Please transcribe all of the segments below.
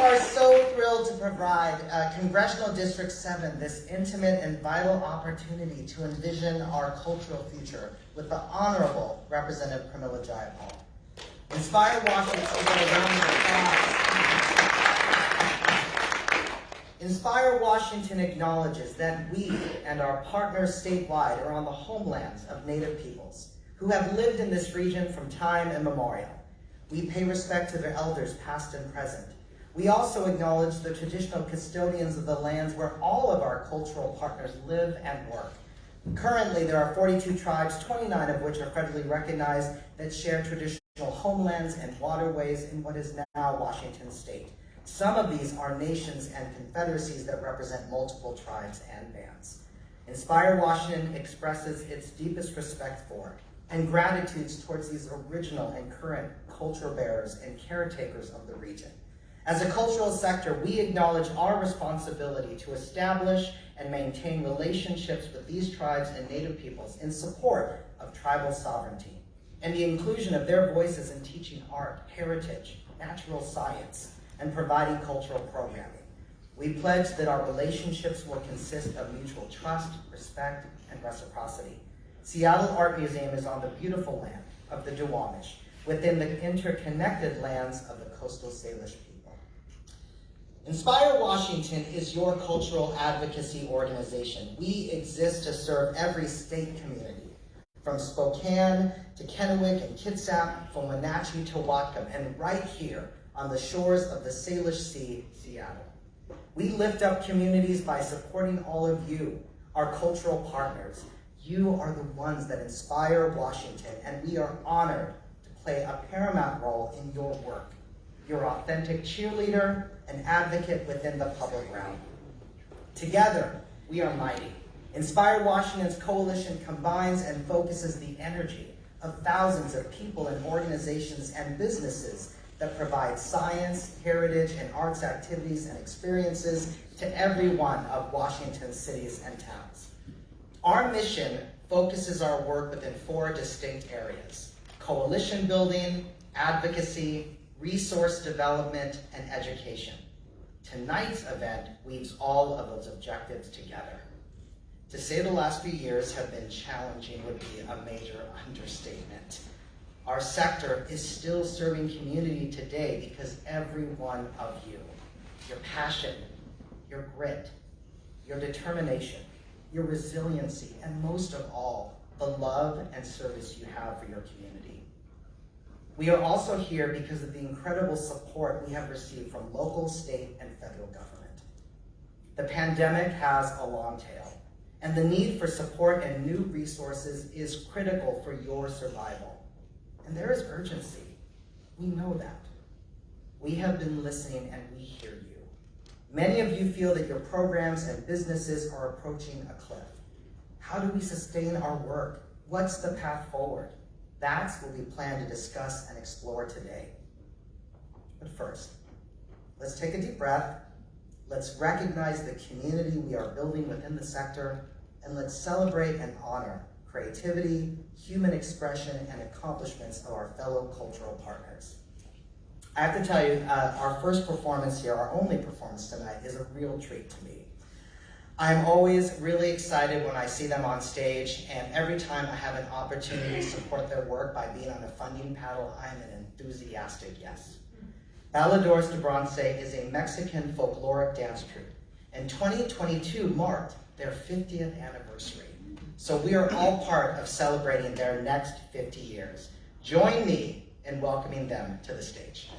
are so thrilled to provide Congressional District 7 this intimate and vital opportunity to envision our cultural future with the Honorable Representative Pramila Jayapal. Inspire Washington, Inspire Washington acknowledges that we and our partners statewide are on the homelands of Native peoples who have lived in this region from time immemorial. We pay respect to their elders past and present. We also acknowledge the traditional custodians of the lands where all of our cultural partners live and work. Currently, there are 42 tribes, 29 of which are federally recognized, that share traditional homelands and waterways in what is now Washington State. Some of these are nations and confederacies that represent multiple tribes and bands. Inspire Washington expresses its deepest respect for and gratitude towards these original and current culture bearers and caretakers of the region. As a cultural sector, we acknowledge our responsibility to establish and maintain relationships with these tribes and Native peoples in support of tribal sovereignty and the inclusion of their voices in teaching art, heritage, natural science, and providing cultural programming. We pledge that our relationships will consist of mutual trust, respect, and reciprocity. Seattle Art Museum is on the beautiful land of the Duwamish, within the interconnected lands of the coastal Salish people. Inspire Washington is your cultural advocacy organization. We exist to serve every state community, from Spokane to Kennewick and Kitsap, from Wenatchee to Whatcom, and right here on the shores of the Salish Sea, Seattle. We lift up communities by supporting all of you, our cultural partners. You are the ones that inspire Washington, and we are honored to play a paramount role in your work. Your authentic cheerleader and advocate within the public realm. Together, we are mighty. Inspire Washington's coalition combines and focuses the energy of thousands of people and organizations and businesses that provide science, heritage, and arts activities and experiences to every one of Washington's cities and towns. Our mission focuses our work within 4 distinct areas: coalition building, advocacy, resource development, and education. Tonight's event weaves all of those objectives together. To say the last few years have been challenging would be a major understatement. Our sector is still serving community today because every one of you, your passion, your grit, your determination, your resiliency, and most of all, the love and service you have for your community. We are also here because of the incredible support we have received from local, state, and federal government. The pandemic has a long tail, and the need for support and new resources is critical for your survival. And there is urgency. We know that. We have been listening and we hear you. Many of you feel that your programs and businesses are approaching a cliff. How do we sustain our work? What's the path forward? That's what we plan to discuss and explore today. But first, let's take a deep breath. Let's recognize the community we are building within the sector, and let's celebrate and honor creativity, human expression, and accomplishments of our fellow cultural partners. I have to tell you, our first performance here, our only performance tonight, is a real treat to me. I'm always really excited when I see them on stage, and every time I have an opportunity to support their work by being on a funding paddle, I'm an enthusiastic yes. Bailadores de Bronce is a Mexican folkloric dance troupe, and 2022 marked their 50th anniversary. So we are all part of celebrating their next 50 years. Join me in welcoming them to the stage.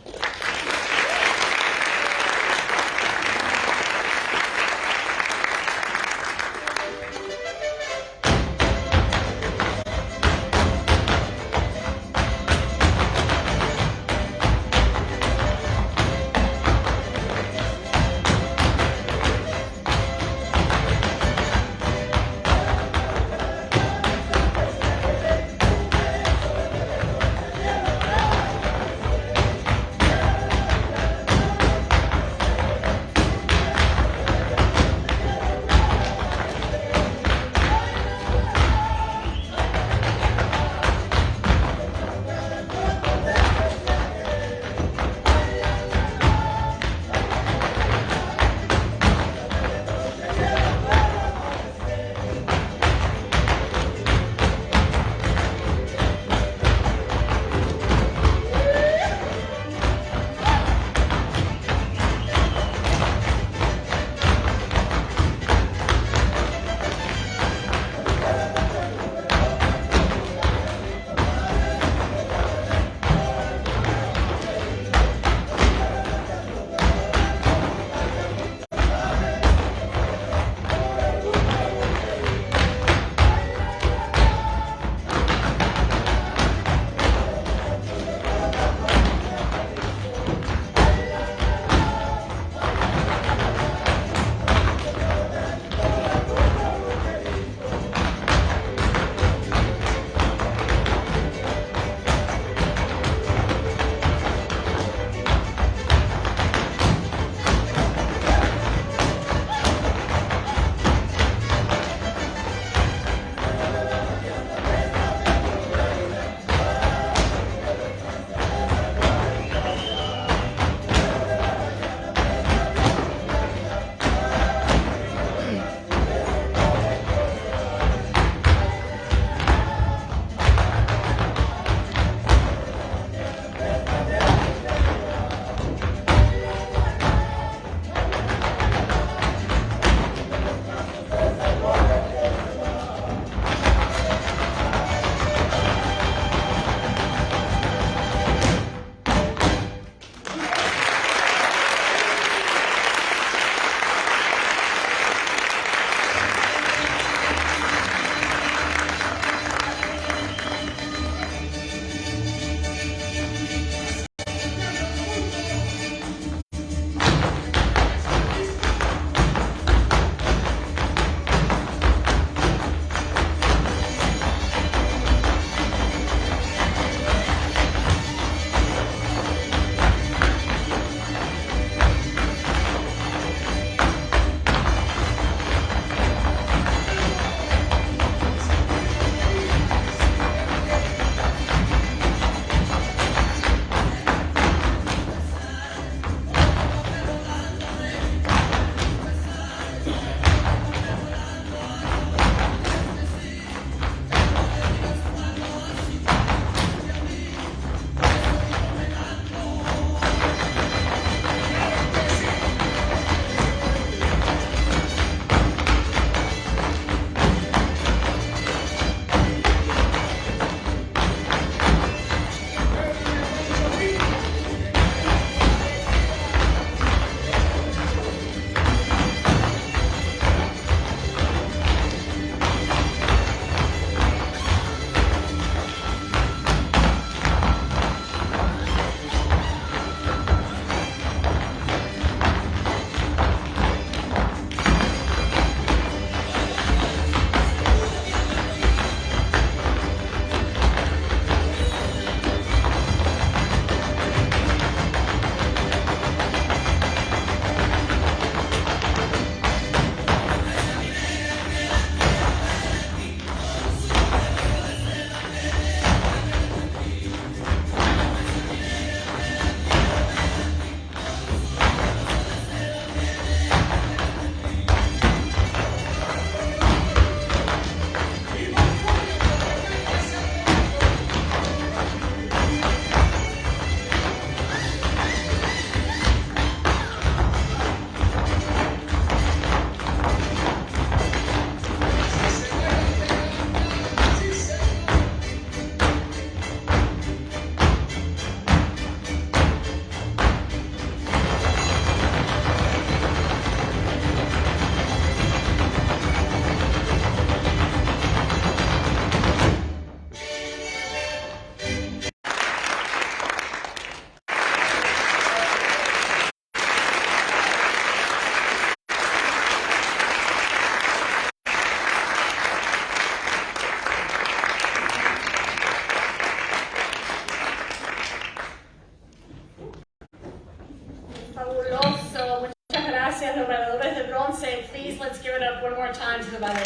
please, let's give it up one more time to the Bible.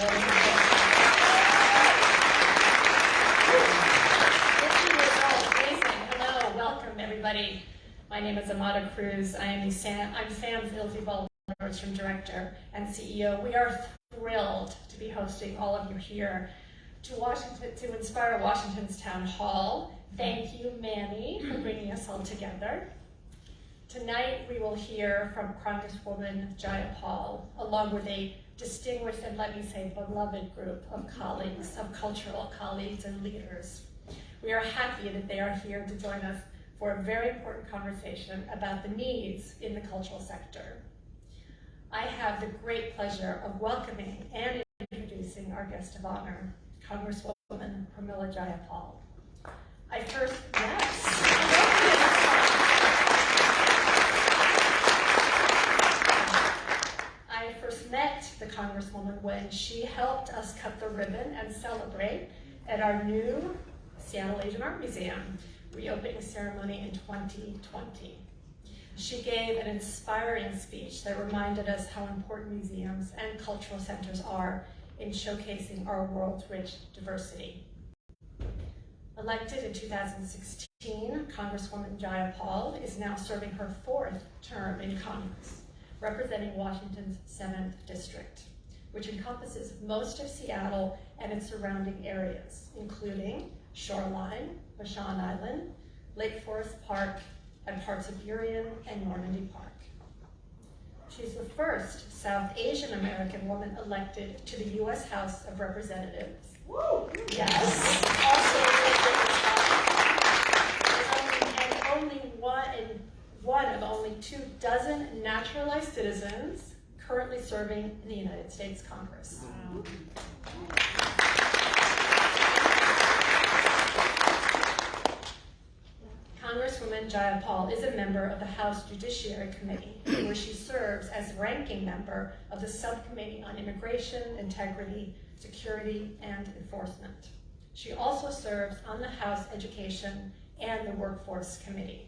Hello, welcome everybody. My name is Amada Cruz. I'm Sam's Ilse-Baldwin Director and CEO. We are thrilled to be hosting all of you here to Washington, to Inspire Washington's Town Hall. Thank you, Manny, for bringing us all together. Tonight, we will hear from Congresswoman Jayapal, along with a distinguished and, let me say, beloved group of colleagues, of cultural colleagues and leaders. We are happy that they are here to join us for a very important conversation about the needs in the cultural sector. I have the great pleasure of welcoming and introducing our guest of honor, Congresswoman Pramila Jayapal. I first met the Congresswoman when she helped us cut the ribbon and celebrate at our new Seattle Asian Art Museum reopening ceremony in 2020. She gave an inspiring speech that reminded us how important museums and cultural centers are in showcasing our world's rich diversity. Elected in 2016, Congresswoman Jayapal is now serving her 4th term in Congress, representing Washington's 7th District, which encompasses most of Seattle and its surrounding areas, including Shoreline, Vashon Island, Lake Forest Park, and parts of Burien and Normandy Park. She's the first South Asian American woman elected to the U.S. House of Representatives. Woo! Yes. Also, only one of only 24 naturalized citizens currently serving in the United States Congress. Wow. Congresswoman Jayapal is a member of the House Judiciary Committee, where she serves as ranking member of the Subcommittee on Immigration, Integrity, Security, and Enforcement. She also serves on the House Education and the Workforce Committee.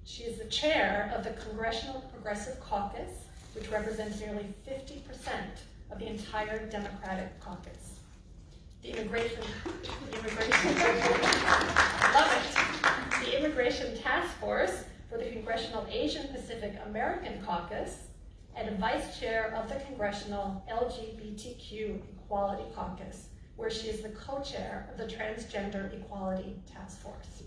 She is the chair of the Congressional Progressive Caucus, which represents nearly 50% of the entire Democratic caucus. The Immigration Task Force for the Congressional Asian Pacific American Caucus, and vice chair of the Congressional LGBTQ Equality Caucus, where she is the co-chair of the Transgender Equality Task Force.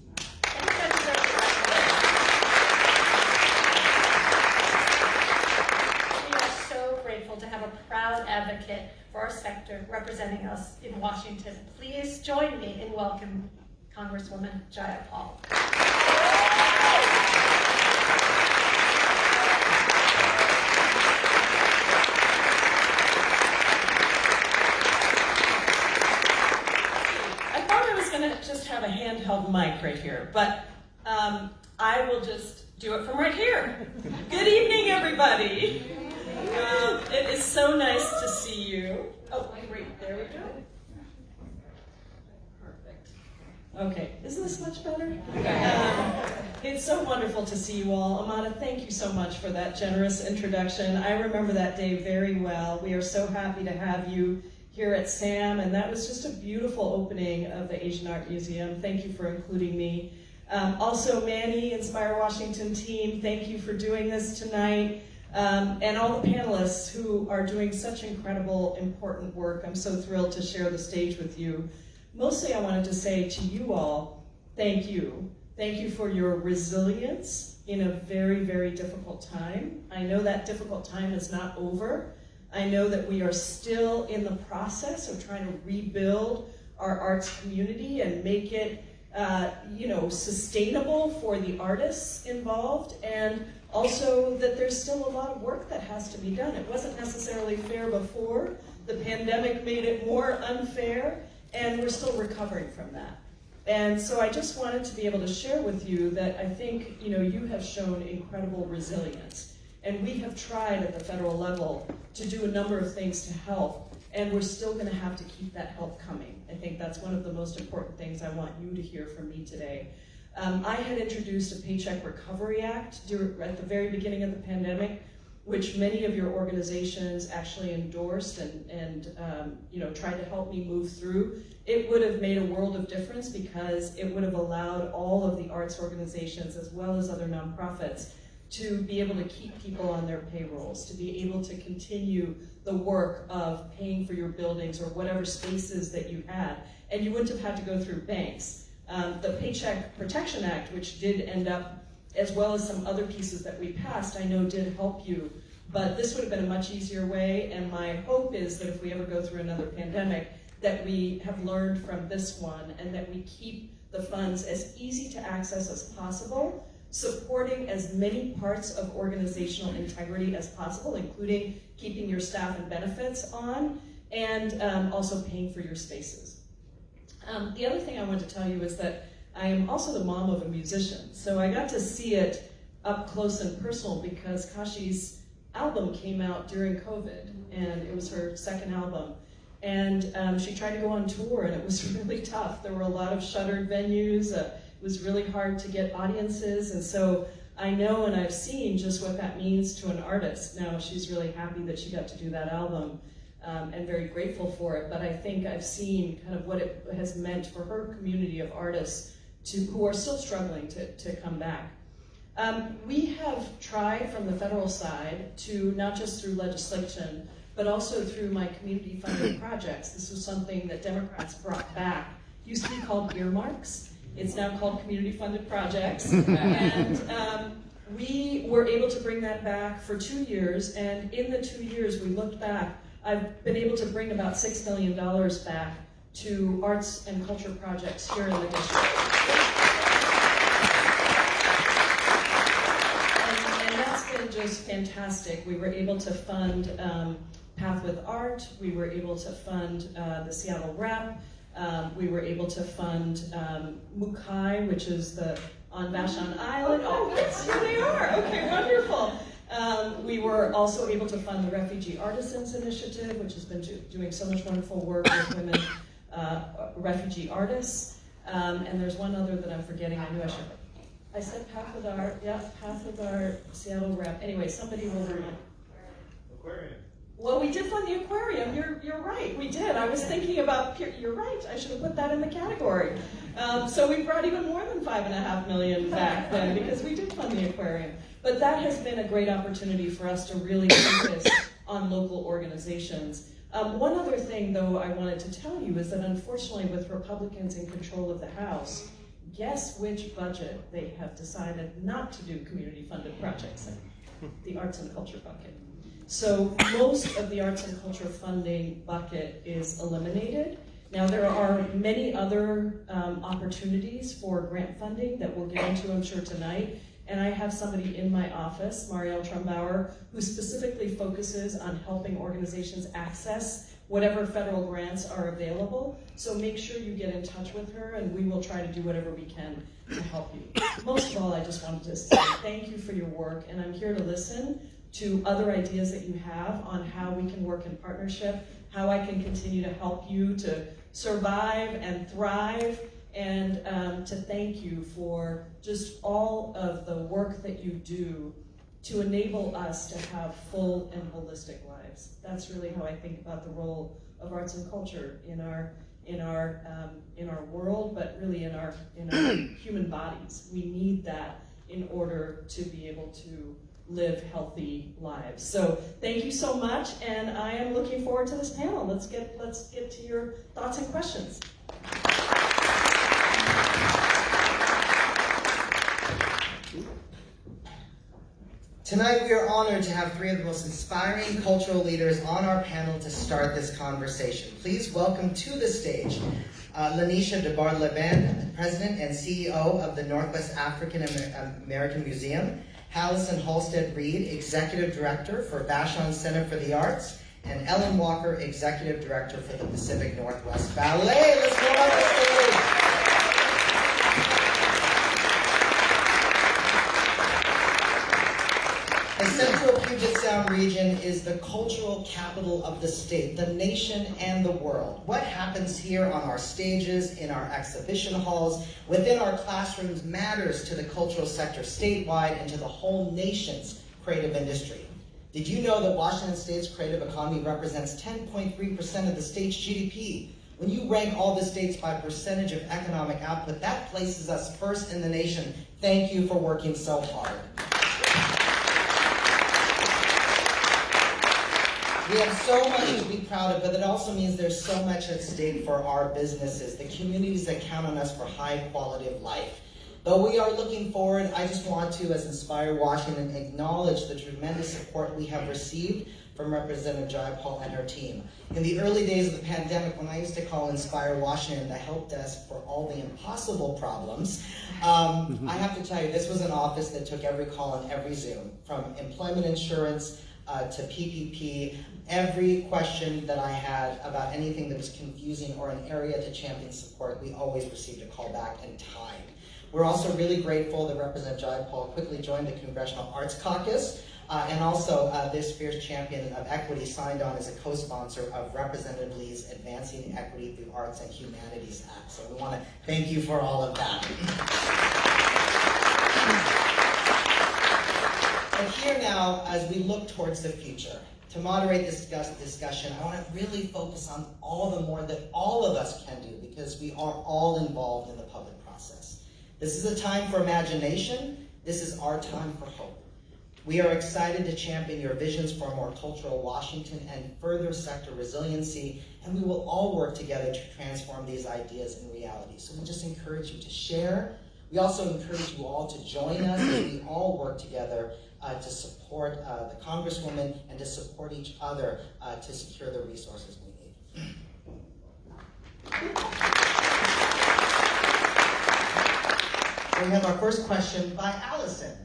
We are so grateful to have a proud advocate for our sector representing us in Washington. Please join me in welcoming Congresswoman Jayapal. Just have a handheld mic right here, but I will just do it from right here. Good evening, everybody. It is so nice to see you. Oh, great, there we go. Perfect. Okay, isn't this much better? It's so wonderful to see you all. Amada, thank you so much for that generous introduction. I remember that day very well. We are so happy to have you here at SAM, and that was just a beautiful opening of the Asian Art Museum. Thank you for including me. Also, Manny, Inspire Washington team, thank you for doing this tonight. And all the panelists who are doing such incredible, important work. I'm so thrilled to share the stage with you. Mostly I wanted to say to you all, thank you. Thank you for your resilience in a very, very difficult time. I know that difficult time is not over. I know that we are still in the process of trying to rebuild our arts community and make it sustainable for the artists involved, and also that there's still a lot of work that has to be done. It wasn't necessarily fair before. The pandemic made it more unfair, and we're still recovering from that. And so I just wanted to be able to share with you that I think you have shown incredible resilience. And we have tried at the federal level to do a number of things to help, and we're still going to have to keep that help coming. I think that's one of the most important things I want you to hear from me today. I had introduced a Paycheck Recovery Act at the very beginning of the pandemic, which many of your organizations actually endorsed and tried to help me move through, it would have made a world of difference, because it would have allowed all of the arts organizations as well as other nonprofits to be able to keep people on their payrolls, to be able to continue the work of paying for your buildings or whatever spaces that you had, and you wouldn't have had to go through banks. The Paycheck Protection Act, which did end up, as well as some other pieces that we passed, I know did help you, but this would have been a much easier way, and my hope is that if we ever go through another pandemic, that we have learned from this one, and that we keep the funds as easy to access as possible, supporting as many parts of organizational integrity as possible, including keeping your staff and benefits on, and also paying for your spaces. The other thing I want to tell you is that I am also the mom of a musician, so I got to see it up close and personal, because Kashi's album came out during COVID, and it was her second album. And she tried to go on tour, and it was really tough. There were a lot of shuttered venues. It was really hard to get audiences, and so I know and I've seen just what that means to an artist. Now, she's really happy that she got to do that album, and very grateful for it, but I think I've seen kind of what it has meant for her community of artists who are still struggling to come back. We have tried from the federal side to, not just through legislation, but also through my community-funded projects. This was something that Democrats brought back. It used to be called earmarks. It's now called community-funded projects. And we were able to bring that back for 2 years, and in the 2 years we looked back, I've been able to bring about $6 million back to arts and culture projects here in the district. And that's been just fantastic. We were able to fund Path with Art, we were able to fund the Seattle Rep, we were able to fund Mukai, which is on Vashon Island. Oh, yes, here they are. Okay, wonderful. We were also able to fund the Refugee Artisans Initiative, which has been doing so much wonderful work with women refugee artists. And there's one other that I'm forgetting. I knew I should. I said Path with Art. Yeah, Path with Art, Seattle Rep. Anyway, somebody will remind. Aquarium. Well, we did fund the aquarium. You're right. We did. I was thinking about. You're right. I should have put that in the category. So we brought even more than $5.5 million back then, because we did fund the aquarium. But that has been a great opportunity for us to really focus on local organizations. One other thing, though, I wanted to tell you is that unfortunately, with Republicans in control of the House, guess which budget they have decided not to do community-funded projects in? The arts and culture bucket. So most of the arts and culture funding bucket is eliminated. Now, there are many other opportunities for grant funding that we'll get into, I'm sure, tonight. And I have somebody in my office, Marielle Trumbauer, who specifically focuses on helping organizations access whatever federal grants are available. So make sure you get in touch with her, and we will try to do whatever we can to help you. Most of all, I just wanted to say thank you for your work, and I'm here to listen to other ideas that you have on how we can work in partnership, how I can continue to help you to survive and thrive, and to thank you for just all of the work that you do to enable us to have full and holistic lives. That's really how I think about the role of arts and culture in our world, but really in our human bodies. We need that in order to be able to live healthy lives. So thank you so much, and I am looking forward to this panel. Let's get to your thoughts and questions. Tonight we are honored to have three of the most inspiring cultural leaders on our panel to start this conversation. Please welcome to the stage Lanisha Debar-Leben, President and CEO of the Northwest African American Museum, Hallison Halstead-Reed, Executive Director for Vashon Center for the Arts, and Ellen Walker, Executive Director for the Pacific Northwest Ballet. Let's go on the stage. The Central Puget Sound region is the cultural capital of the state, the nation, and the world. What happens here on our stages, in our exhibition halls, within our classrooms matters to the cultural sector statewide and to the whole nation's creative industry. Did you know that Washington State's creative economy represents 10.3% of the state's GDP? When you rank all the states by percentage of economic output, that places us first in the nation. Thank you for working so hard. We have so much to be proud of, but it also means there's so much at stake for our businesses, the communities that count on us for high quality of life. Though we are looking forward, I just want to, as Inspire Washington, acknowledge the tremendous support we have received from Representative Jayapal and her team. In the early days of the pandemic, when I used to call Inspire Washington the help desk for all the impossible problems, I have to tell you, this was an office that took every call on every Zoom, from employment insurance to PPP. Every question that I had about anything that was confusing or an area to champion support, we always received a call back in time. We're also really grateful that Representative Jayapal quickly joined the Congressional Arts Caucus, and also this fierce champion of equity signed on as a co-sponsor of Representative Lee's Advancing Equity Through Arts and Humanities Act. So we want to thank you for all of that. And here now, as we look towards the future, to moderate this discussion, I want to really focus on all the more that all of us can do, because we are all involved in the public process. This is a time for imagination. This is our time for hope. We are excited to champion your visions for a more cultural Washington and further sector resiliency, and we will all work together to transform these ideas in reality. So we just encourage you to share. We also encourage you all to join us as we all work together to support the Congresswoman and to support each other to secure the resources we need. We have our first question by Allison.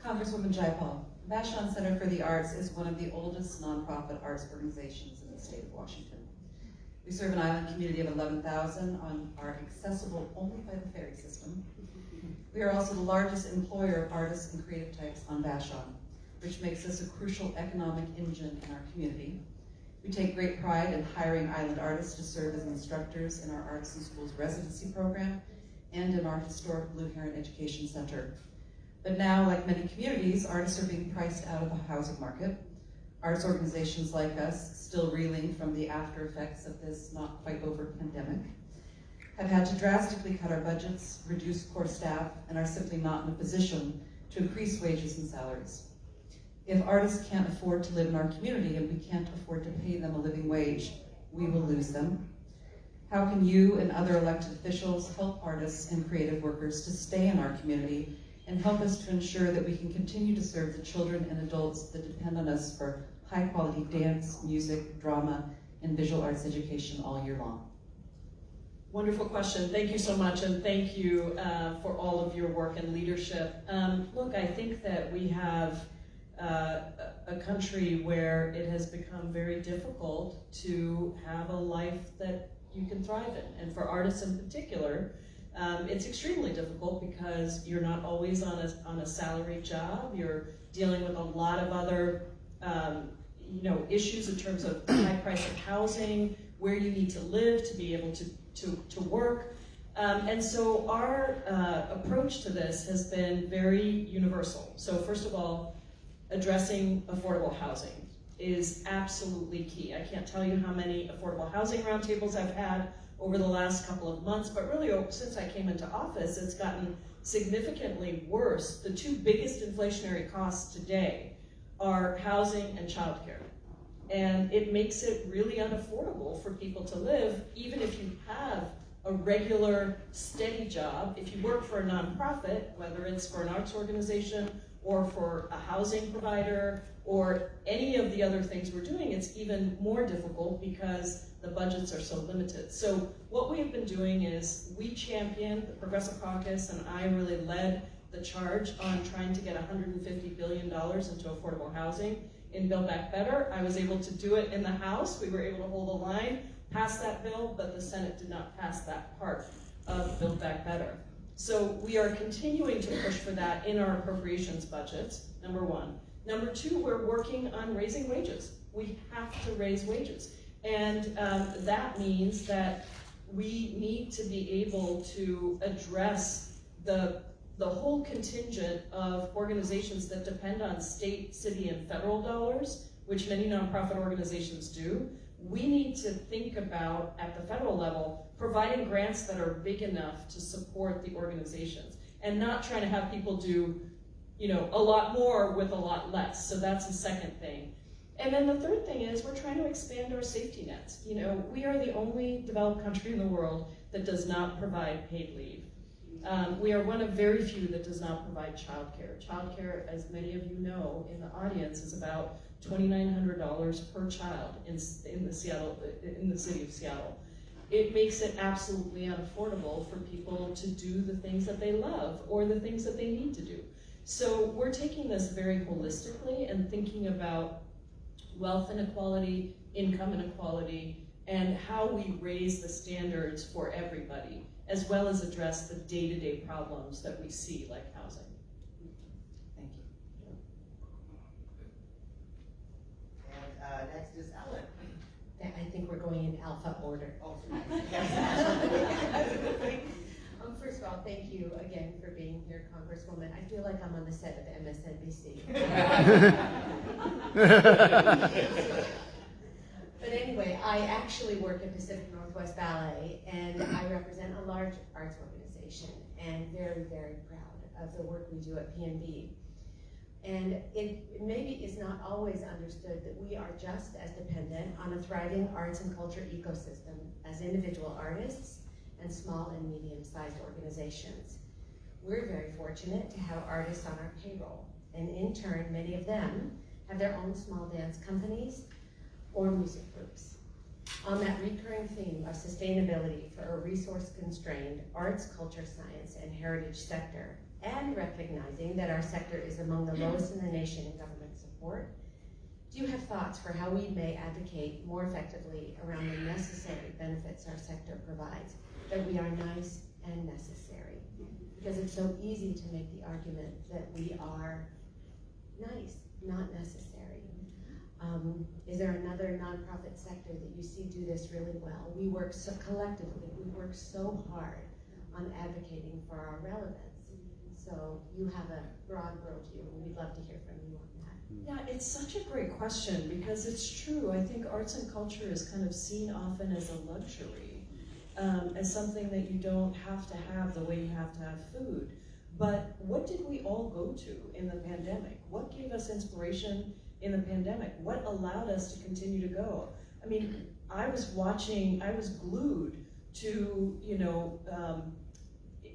Congresswoman Jayapal, Vashon Center for the Arts is one of the oldest nonprofit arts organizations in the state of Washington. We serve an island community of 11,000 and are accessible only by the ferry system. We are also the largest employer of artists and creative types on Vashon, which makes us a crucial economic engine in our community. We take great pride in hiring island artists to serve as instructors in our Arts and Schools residency program and in our historic Blue Heron Education Center. But now, like many communities, artists are being priced out of the housing market. Arts organizations like us, still reeling from the after effects of this not quite over pandemic, have had to drastically cut our budgets, reduce core staff, and are simply not in a position to increase wages and salaries. If artists can't afford to live in our community and we can't afford to pay them a living wage, we will lose them. How can you and other elected officials help artists and creative workers to stay in our community and help us to ensure that we can continue to serve the children and adults that depend on us for high-quality dance, music, drama, and visual arts education all year long? Wonderful question. Thank you so much, and thank you for all of your work and leadership. Look, I think that we have a country where it has become very difficult to have a life that you can thrive in. And for artists in particular, it's extremely difficult because you're not always on a salaried job. You're dealing with a lot of other issues in terms of high price of housing, where you need to live to be able to work. And so our approach to this has been very universal. So first of all, addressing affordable housing is absolutely key. I can't tell you how many affordable housing roundtables I've had over the last couple of months, but really since I came into office, it's gotten significantly worse. The two biggest inflationary costs today are housing and childcare. And it makes it really unaffordable for people to live, even if you have a regular, steady job. If you work for a nonprofit, whether it's for an arts organization or for a housing provider or any of the other things we're doing, it's even more difficult because the budgets are so limited. So what we have been doing is we championed, the Progressive Caucus and I really led the charge on trying to get $150 billion into affordable housing in Build Back Better. I was able to do it in the House. We were able to hold a line, pass that bill, but the Senate did not pass that part of Build Back Better. So we are continuing to push for that in our appropriations budgets, number one. Number two, we're working on raising wages. We have to raise wages. And that means that we need to be able to address the the whole contingent of organizations that depend on state, city, and federal dollars, which many nonprofit organizations do, we need to think about, at the federal level, providing grants that are big enough to support the organizations, and not trying to have people do, you know, a lot more with a lot less. So that's the second thing. And then the third thing is we're trying to expand our safety nets. You know, we are the only developed country in the world that does not provide paid leave. We are one of very few that does not provide childcare. Childcare, as many of you know in the audience, is about $2,900 per child in the city of Seattle. It makes it absolutely unaffordable for people to do the things that they love or the things that they need to do. So we're taking this very holistically and thinking about wealth inequality, income inequality, and how we raise the standards for everybody, as well as address the day-to-day problems that we see, like housing. Thank you. And next is Ellen. I think we're going in alpha order. Oh, yes. First of all, thank you again for being here, Congresswoman. I feel like I'm on the set of MSNBC. But anyway, I actually work at Pacific Northwest Ballet, and I represent a large arts organization, and very, very proud of the work we do at PNB. And it maybe is not always understood that we are just as dependent on a thriving arts and culture ecosystem as individual artists and small and medium-sized organizations. We're very fortunate to have artists on our payroll, and in turn, many of them have their own small dance companies or music groups. On that recurring theme of sustainability for a resource-constrained arts, culture, science, and heritage sector, and recognizing that our sector is among the lowest in the nation in government support, do you have thoughts for how we may advocate more effectively around the necessary benefits our sector provides, that we are nice and necessary? Because it's so easy to make the argument that we are nice, not necessary. Is there another nonprofit sector that you see do this really well? We work so collectively, we work so hard on advocating for our relevance. So you have a broad worldview, and we'd love to hear from you on that. Yeah, it's such a great question because it's true. I think arts and culture is kind of seen often as a luxury, as something that you don't have to have the way you have to have food. But what did we all go to in the pandemic? What gave us inspiration in the pandemic? What allowed us to continue to go? I mean, I was glued to,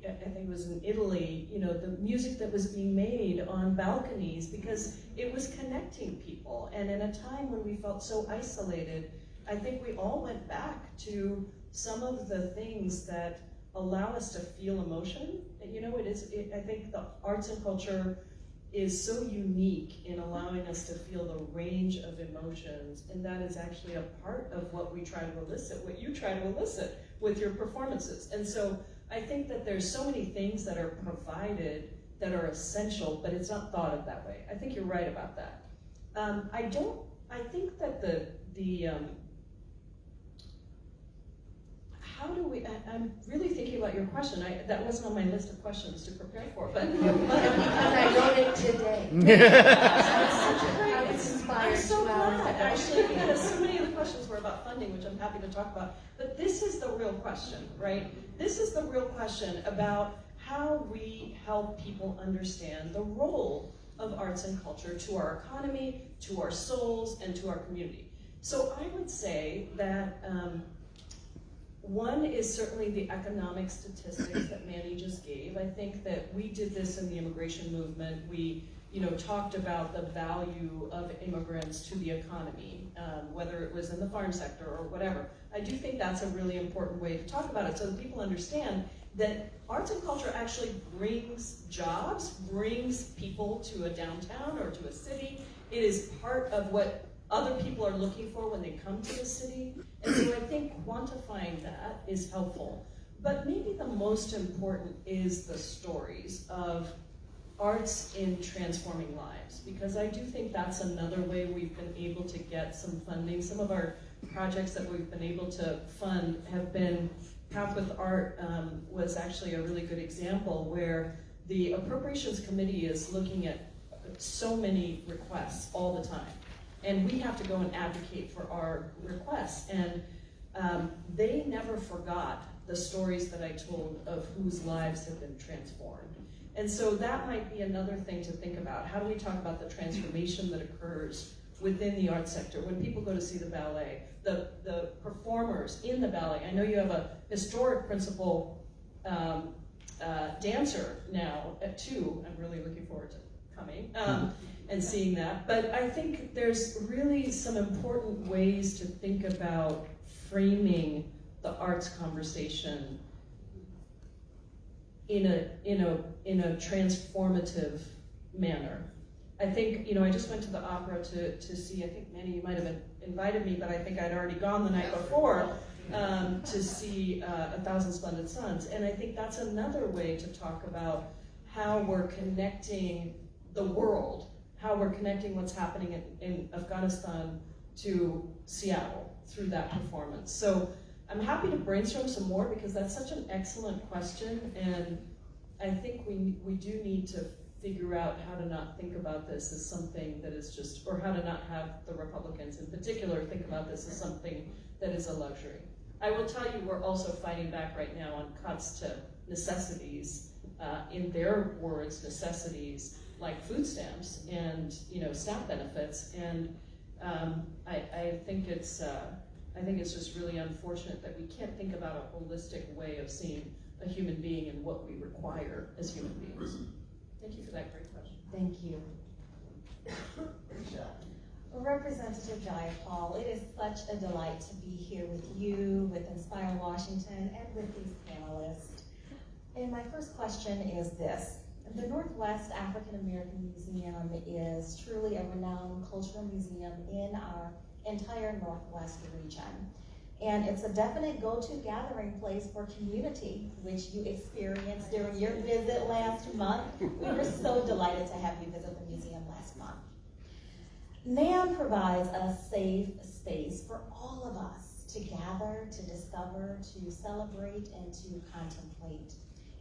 I think it was in Italy, the music that was being made on balconies because it was connecting people. And in a time when we felt so isolated, I think we all went back to some of the things that allow us to feel emotion. I think the arts and culture is so unique in allowing us to feel the range of emotions, and that is actually a part of what we try to elicit, what you try to elicit with your performances. And so I think that there's so many things that are provided that are essential, but it's not thought of that way. I think you're right about that. I think that I'm really thinking about your question. That wasn't on my list of questions to prepare for, but Because I wrote it today. I'm so glad, actually, because so many of the questions were about funding, which I'm happy to talk about. But this is the real question, right? This is the real question about how we help people understand the role of arts and culture to our economy, to our souls, and to our community. So I would say that one is certainly the economic statistics that Manny just gave. I think that we did this in the immigration movement. We talked about the value of immigrants to the economy, whether it was in the farm sector or whatever. I do think that's a really important way to talk about it so that people understand that arts and culture actually brings jobs, brings people to a downtown or to a city. It is part of what other people are looking for when they come to the city. And so I think quantifying that is helpful. But maybe the most important is the stories of arts in transforming lives, because I do think that's another way we've been able to get some funding. Some of our projects that we've been able to fund have been, Path with Art was actually a really good example where the Appropriations Committee is looking at so many requests all the time. And we have to go and advocate for our requests. And they never forgot the stories that I told of whose lives have been transformed. And so that might be another thing to think about. How do we talk about the transformation that occurs within the arts sector? When people go to see the ballet, the performers in the ballet, I know you have a historic principal dancer now at 2. I'm really looking forward to coming and seeing that. But I think there's really some important ways to think about framing the arts conversation in a transformative manner. I think, I just went to the opera to see, I think many of you might have invited me, but I think I'd already gone the night before to see A Thousand Splendid Suns. And I think that's another way to talk about how we're connecting the world, how we're connecting what's happening in Afghanistan to Seattle through that performance. So I'm happy to brainstorm some more because that's such an excellent question, and I think we do need to figure out how to not think about this as something that is just, or how to not have the Republicans in particular think about this as something that is a luxury. I will tell you, we're also fighting back right now on cuts to necessities, in their words, necessities like food stamps and SNAP benefits, and I think it's just really unfortunate that we can't think about a holistic way of seeing a human being and what we require as human beings. Thank you for that great question. Thank you. Representative Jayapal, it is such a delight to be here with you, with Inspire Washington, and with these panelists. And my first question is this. The Northwest African American Museum is truly a renowned cultural museum in our entire Northwest region. And it's a definite go-to gathering place for community, which you experienced during your visit last month. We were so delighted to have you visit the museum last month. NAMM provides a safe space for all of us to gather, to discover, to celebrate, and to contemplate.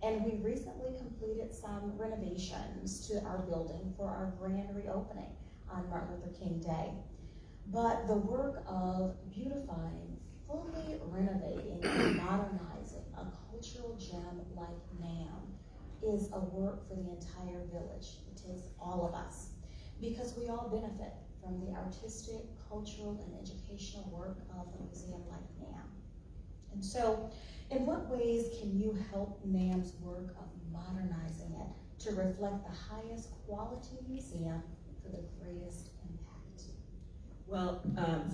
And we recently completed some renovations to our building for our grand reopening on Martin Luther King Day. But the work of beautifying, fully renovating, and modernizing a cultural gem like NAMM is a work for the entire village. It takes all of us, because we all benefit from the artistic, cultural, and educational work of a museum like NAMM. And so, in what ways can you help NAMM's work of modernizing it to reflect the highest quality museum for the greatest impact? Well,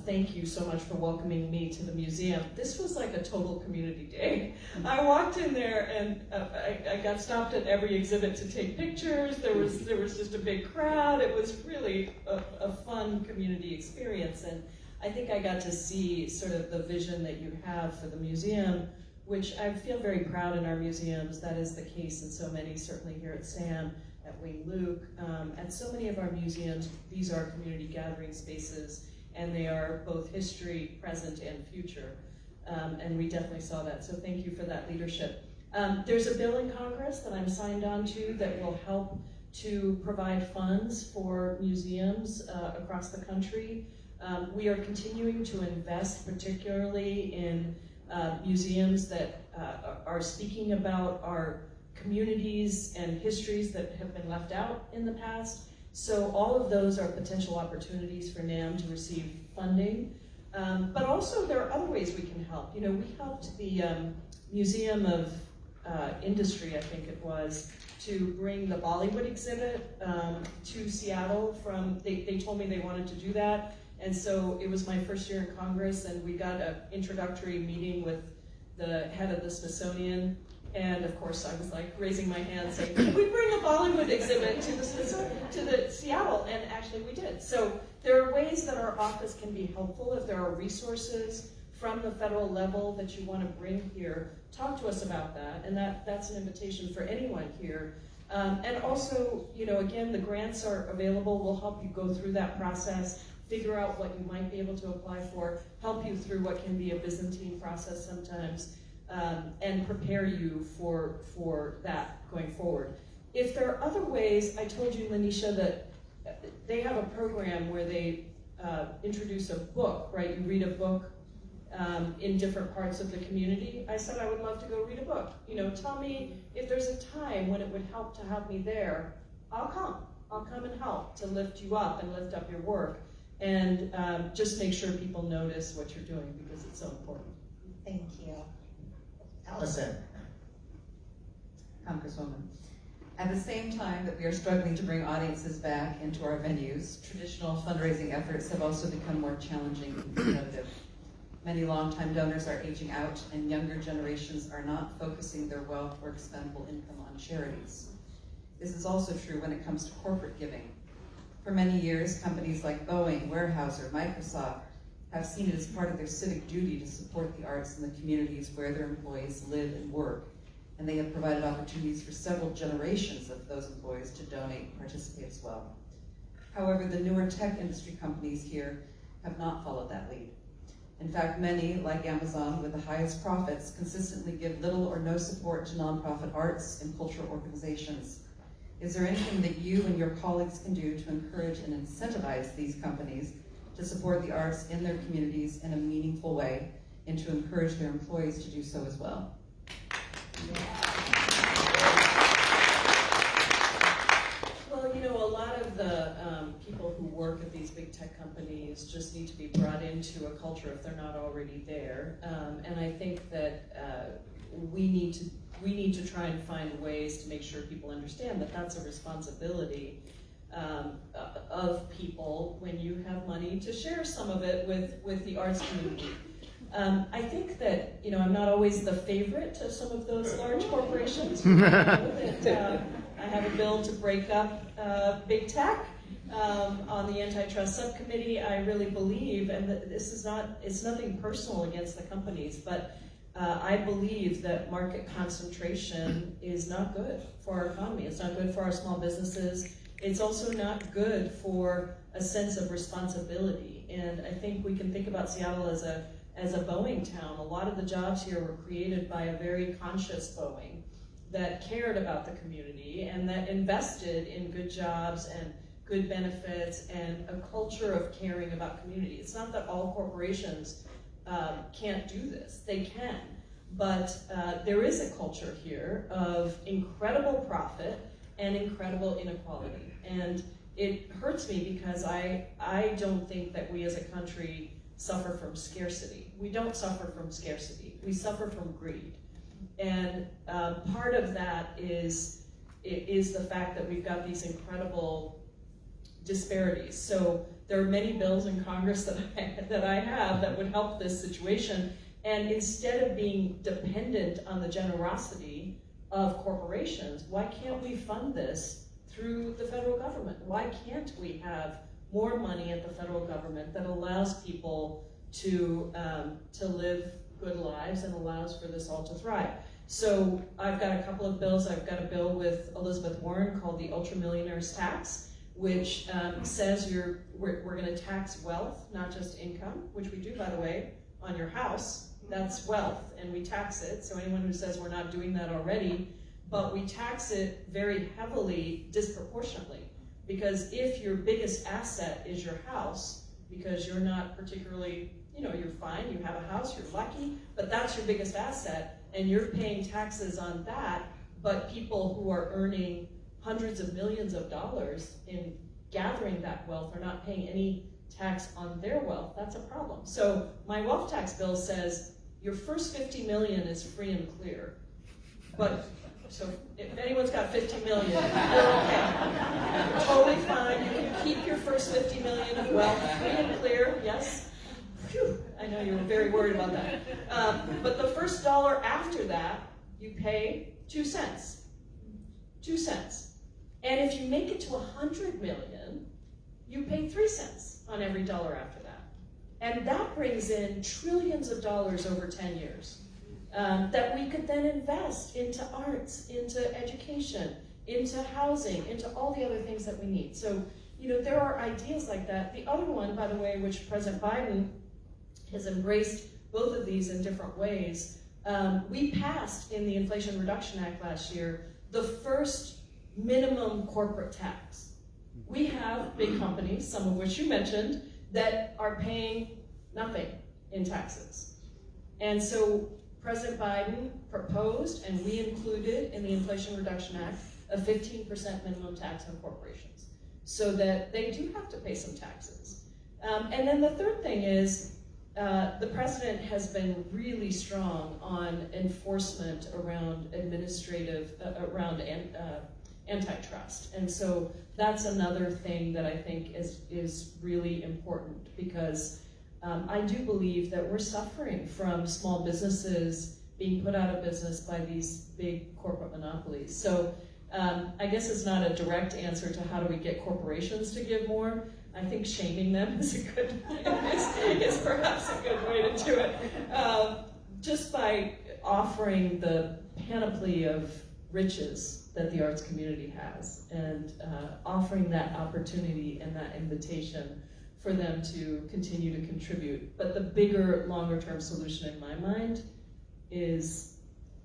thank you so much for welcoming me to the museum. This was like a total community day. I walked in there and I got stopped at every exhibit to take pictures. There was just a big crowd. It was really a fun community experience, and I think I got to see sort of the vision that you have for the museum, which I feel very proud in our museums. That is the case in so many, certainly here at SAM, at Wayne Luke, at so many of our museums. These are community gathering spaces, and they are both history, present, and future. And we definitely saw that, so thank you for that leadership. There's a bill in Congress that I'm signed on to that will help to provide funds for museums across the country. We are continuing to invest particularly in museums that are speaking about our communities and histories that have been left out in the past. So all of those are potential opportunities for NAMM to receive funding. But also there are other ways we can help. We helped the Museum of Industry, I think it was, to bring the Bollywood exhibit to Seattle they told me they wanted to do that. And so it was my first year in Congress, and we got an introductory meeting with the head of the Smithsonian. And of course, I was like raising my hand saying, "Can we bring a Bollywood exhibit to the Seattle?" And actually we did. So there are ways that our office can be helpful. If there are resources from the federal level that you want to bring here, talk to us about that. And that's an invitation for anyone here. And also, again, the grants are available. We'll help you go through that process, figure out what you might be able to apply for, help you through what can be a Byzantine process sometimes, and prepare you for that going forward. if there are other ways, I told you, Lanisha, that they have a program where they introduce a book, right? You read a book in different parts of the community. I said I would love to go read a book. You know, tell me if there's a time when it would help to have me there. I'll come. I'll come and help to lift you up and lift up your work, and just make sure people notice what you're doing because it's so important. Thank you. Allison. Congresswoman. At the same time that we are struggling to bring audiences back into our venues, traditional fundraising efforts have also become more challenging and competitive. Many longtime donors are aging out, and younger generations are not focusing their wealth or expendable income on charities. This is also true when it comes to corporate giving. For many years, companies like Boeing, Weyerhaeuser, Microsoft have seen it as part of their civic duty to support the arts in the communities where their employees live and work, and they have provided opportunities for several generations of those employees to donate and participate as well. However, the newer tech industry companies here have not followed that lead. In fact, many, like Amazon, with the highest profits, consistently give little or no support to nonprofit arts and cultural organizations. Is there anything that you and your colleagues can do to encourage and incentivize these companies to support the arts in their communities in a meaningful way, and to encourage their employees to do so as well? Well, you know, a lot of the people who work at these big tech companies just need to be brought into a culture if they're not already there. And I think that we need to try and find ways to make sure people understand that that's a responsibility of people when you have money to share some of it with the arts community. I think that, you know, I'm not always the favorite of some of those large corporations. I have a bill to break up big tech on the antitrust subcommittee. I really believe, and it's nothing personal against the companies, but I believe that market concentration is not good for our economy. It's not good for our small businesses. It's also not good for a sense of responsibility. And I think we can think about Seattle as a Boeing town. A lot of the jobs here were created by a very conscious Boeing that cared about the community and that invested in good jobs and good benefits and a culture of caring about community. It's not that all corporations can't do this. They can. But there is a culture here of incredible profit and incredible inequality. And it hurts me because I don't think that we as a country suffer from scarcity. We don't suffer from scarcity. We suffer from greed. And part of that is the fact that we've got these incredible disparities. So there are many bills in Congress that I have that would help this situation. And instead of being dependent on the generosity of corporations, why can't we fund this through the federal government? Why can't we have more money at the federal government that allows people to live good lives and allows for this all to thrive? So I've got a couple of bills. I've got a bill with Elizabeth Warren called the Ultra Millionaires Tax, which says we're going to tax wealth, not just income, which we do, by the way, on your house. That's wealth, and we tax it. So anyone who says we're not doing that already, but we tax it very heavily, disproportionately. Because if your biggest asset is your house, because you're not particularly, you're fine, you have a house, you're lucky, but that's your biggest asset, and you're paying taxes on that, but people who are earning hundreds of millions of dollars in gathering that wealth are not paying any tax on their wealth, that's a problem. So my wealth tax bill says your first 50 million is free and clear. But so if anyone's got 50 million, you're okay. You're totally fine. You can keep your first 50 million of wealth free and clear, yes? Phew, I know you were very worried about that. But the first dollar after that, you pay 2 cents. 2 cents. And if you make it to 100 million, you pay 3 cents on every dollar after that. And that brings in trillions of dollars over 10 years that we could then invest into arts, into education, into housing, into all the other things that we need. So, there are ideas like that. The other one, by the way, which President Biden has embraced both of these in different ways, we passed in the Inflation Reduction Act last year the first minimum corporate tax. We have big companies, some of which you mentioned, that are paying nothing in taxes. And so President Biden proposed, and we included in the Inflation Reduction Act, a 15% minimum tax on corporations, so that they do have to pay some taxes. And then the third thing is, the president has been really strong on enforcement around antitrust. And so that's another thing that I think is really important, because I do believe that we're suffering from small businesses being put out of business by these big corporate monopolies. So I guess it's not a direct answer to how do we get corporations to give more. I think shaming them is perhaps a good way to do it. Just by offering the panoply of riches that the arts community has, and offering that opportunity and that invitation for them to continue to contribute. But the bigger, longer term solution in my mind is,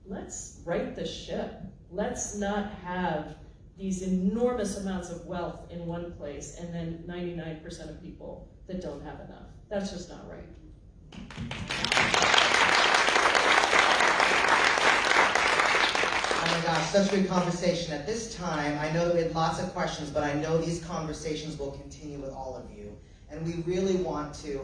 let's right the ship. Let's not have these enormous amounts of wealth in one place and then 99% of people that don't have enough. That's just not right. Oh my gosh, such a good conversation. At this time, I know that we had lots of questions, but I know these conversations will continue with all of you. And we really want to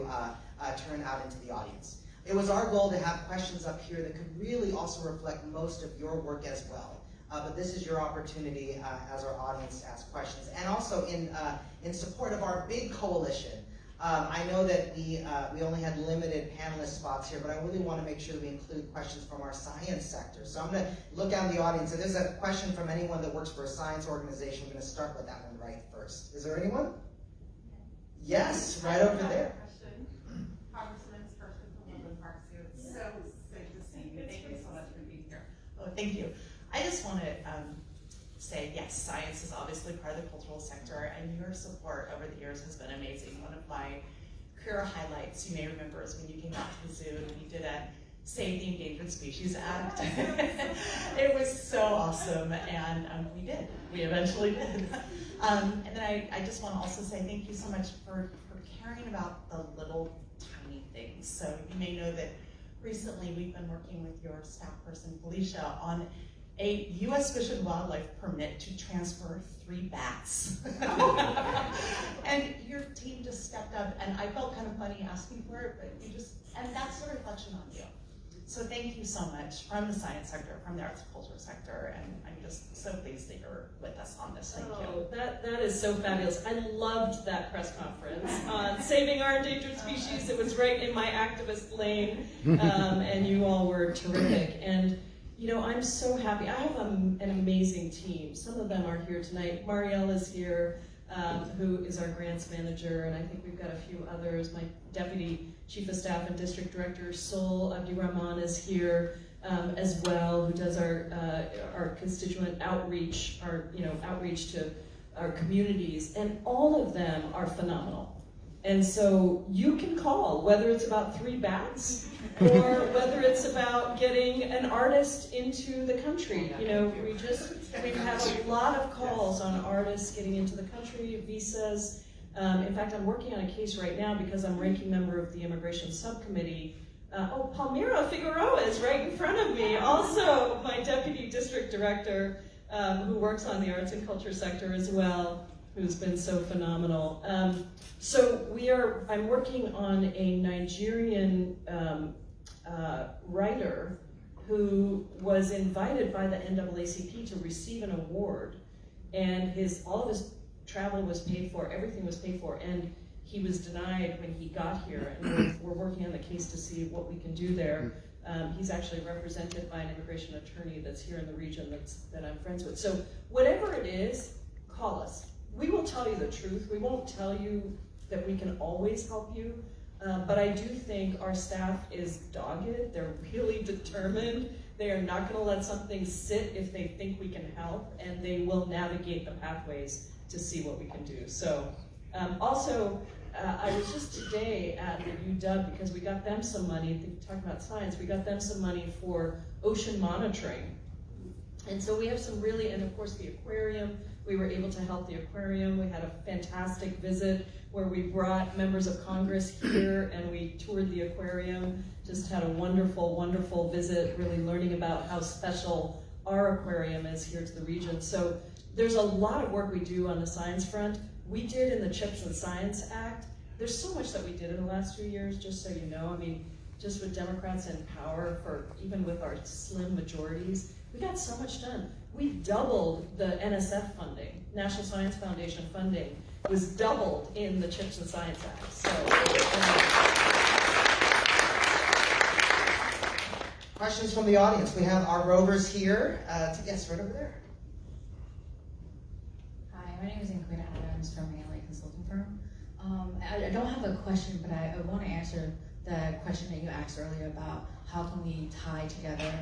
turn out into the audience. It was our goal to have questions up here that could really also reflect most of your work as well. But this is your opportunity as our audience to ask questions. And also in support of our big coalition. I know that we only had limited panelist spots here, but I really want to make sure that we include questions from our science sector. So I'm going to look out in the audience. If there's a question from anyone that works for a science organization, we're going to start with that one right first. Is there anyone? Yes, right over there. Congresswoman Spurgeon from Woodland Park Zoo. It's so good to see you. Thank you so much for being here. Oh, thank you. I just want to say, yes, science is obviously part of the cultural sector, and your support over the years has been amazing. One of my career highlights, you may remember, is when you came out to the zoo and we did a Save the Endangered Species Act. It was so awesome, and we did. We eventually did. And then I just want to also say thank you so much for caring about the little tiny things. So you may know that recently we've been working with your staff person, Felicia, on a U.S. Fish and Wildlife permit to transfer 3 bats. And your team just stepped up, and I felt kind of funny asking for it, but and that's a reflection on you. So thank you so much from the science sector, from the arts and culture sector, and I'm just so pleased that you're with us on this. Thank you. That is so fabulous. I loved that press conference on saving our endangered species. It was right in my activist lane, and you all were terrific. And you know, I'm so happy. I have an amazing team. Some of them are here tonight. Marielle is here, who is our grants manager, and I think we've got a few others. My deputy chief of staff and district director, Sol Abdirahman, is here as well, who does our constituent outreach, outreach to our communities, and all of them are phenomenal. And so you can call, whether it's about 3 bats or whether it's about getting an artist into the country. You know, we've had a lot of calls on artists getting into the country, visas. In fact, I'm working on a case right now because I'm ranking member of the immigration subcommittee. Palmira Figueroa is right in front of me. Also, my deputy district director, who works on the arts and culture sector as well, who's been so phenomenal. I'm working on a Nigerian writer who was invited by the NAACP to receive an award, and all of his travel was paid for, everything was paid for, and he was denied when he got here, and we're working on the case to see what we can do there. He's actually represented by an immigration attorney that's here in the region that I'm friends with. So whatever it is, call us. We will tell you the truth. We won't tell you that we can always help you, but I do think our staff is dogged. They're really determined. They are not going to let something sit if they think we can help, and they will navigate the pathways to see what we can do. So I was just today at the UW because we got them some money, talking about science, we got them some money for ocean monitoring. And so we have some really, and of course the aquarium, we were able to help the aquarium. We had a fantastic visit where we brought members of Congress here and we toured the aquarium. Just had a wonderful, wonderful visit, really learning about how special our aquarium is here to the region. So there's a lot of work we do on the science front. We did in the CHIPS and Science Act. There's so much that we did in the last 2 years, just so you know. I mean, just with Democrats in power, for even with our slim majorities, we got so much done. We doubled the NSF funding, National Science Foundation funding, was doubled in the CHIPS and Science Act. So, Questions from the audience? We have our rovers here. Yes, right over there. Hi, my name is Inquita Adams from ALA Consulting Firm. I don't have a question, but I want to answer the question that you asked earlier about how can we tie together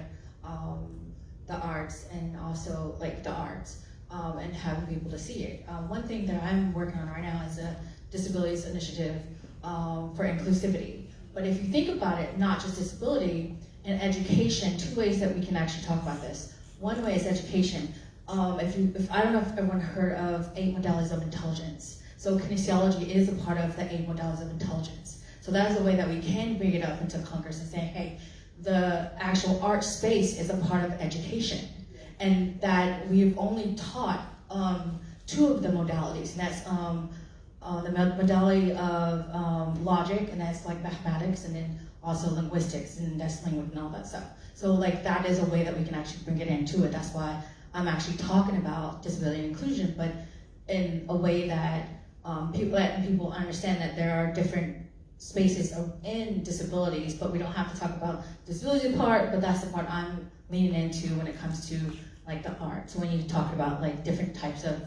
the arts and also like the arts and having people to see it. One thing that I'm working on right now is a disabilities initiative for inclusivity. But if you think about it, not just disability and education, two ways that we can actually talk about this. One way is education. If I don't know if everyone heard of 8 modalities of intelligence. So kinesiology is a part of the 8 modalities of intelligence. So that is a way that we can bring it up into Congress and say, hey, the actual art space is a part of education. And that we've only taught 2 of the modalities, and that's the modality of logic, and that's like mathematics, and then also linguistics, and that's language and all that stuff. So like that is a way that we can actually bring it into it. That's why I'm actually talking about disability and inclusion, but in a way that letting people understand that there are different spaces in disabilities, but we don't have to talk about disability part, but that's the part I'm leaning into when it comes to like the art. So when you talk about like different types of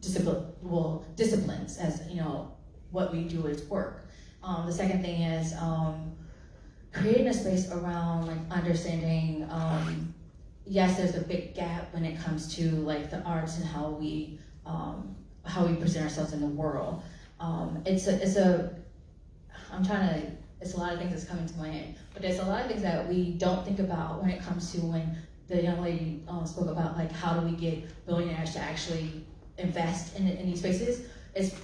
disciplines, as you know, what we do is work. The second thing is creating a space around like understanding, yes, there's a big gap when it comes to like the arts and how we present ourselves in the world. It's a lot of things that's coming to my head, but there's a lot of things that we don't think about when it comes to when the young lady spoke about like how do we get billionaires to actually invest in these spaces.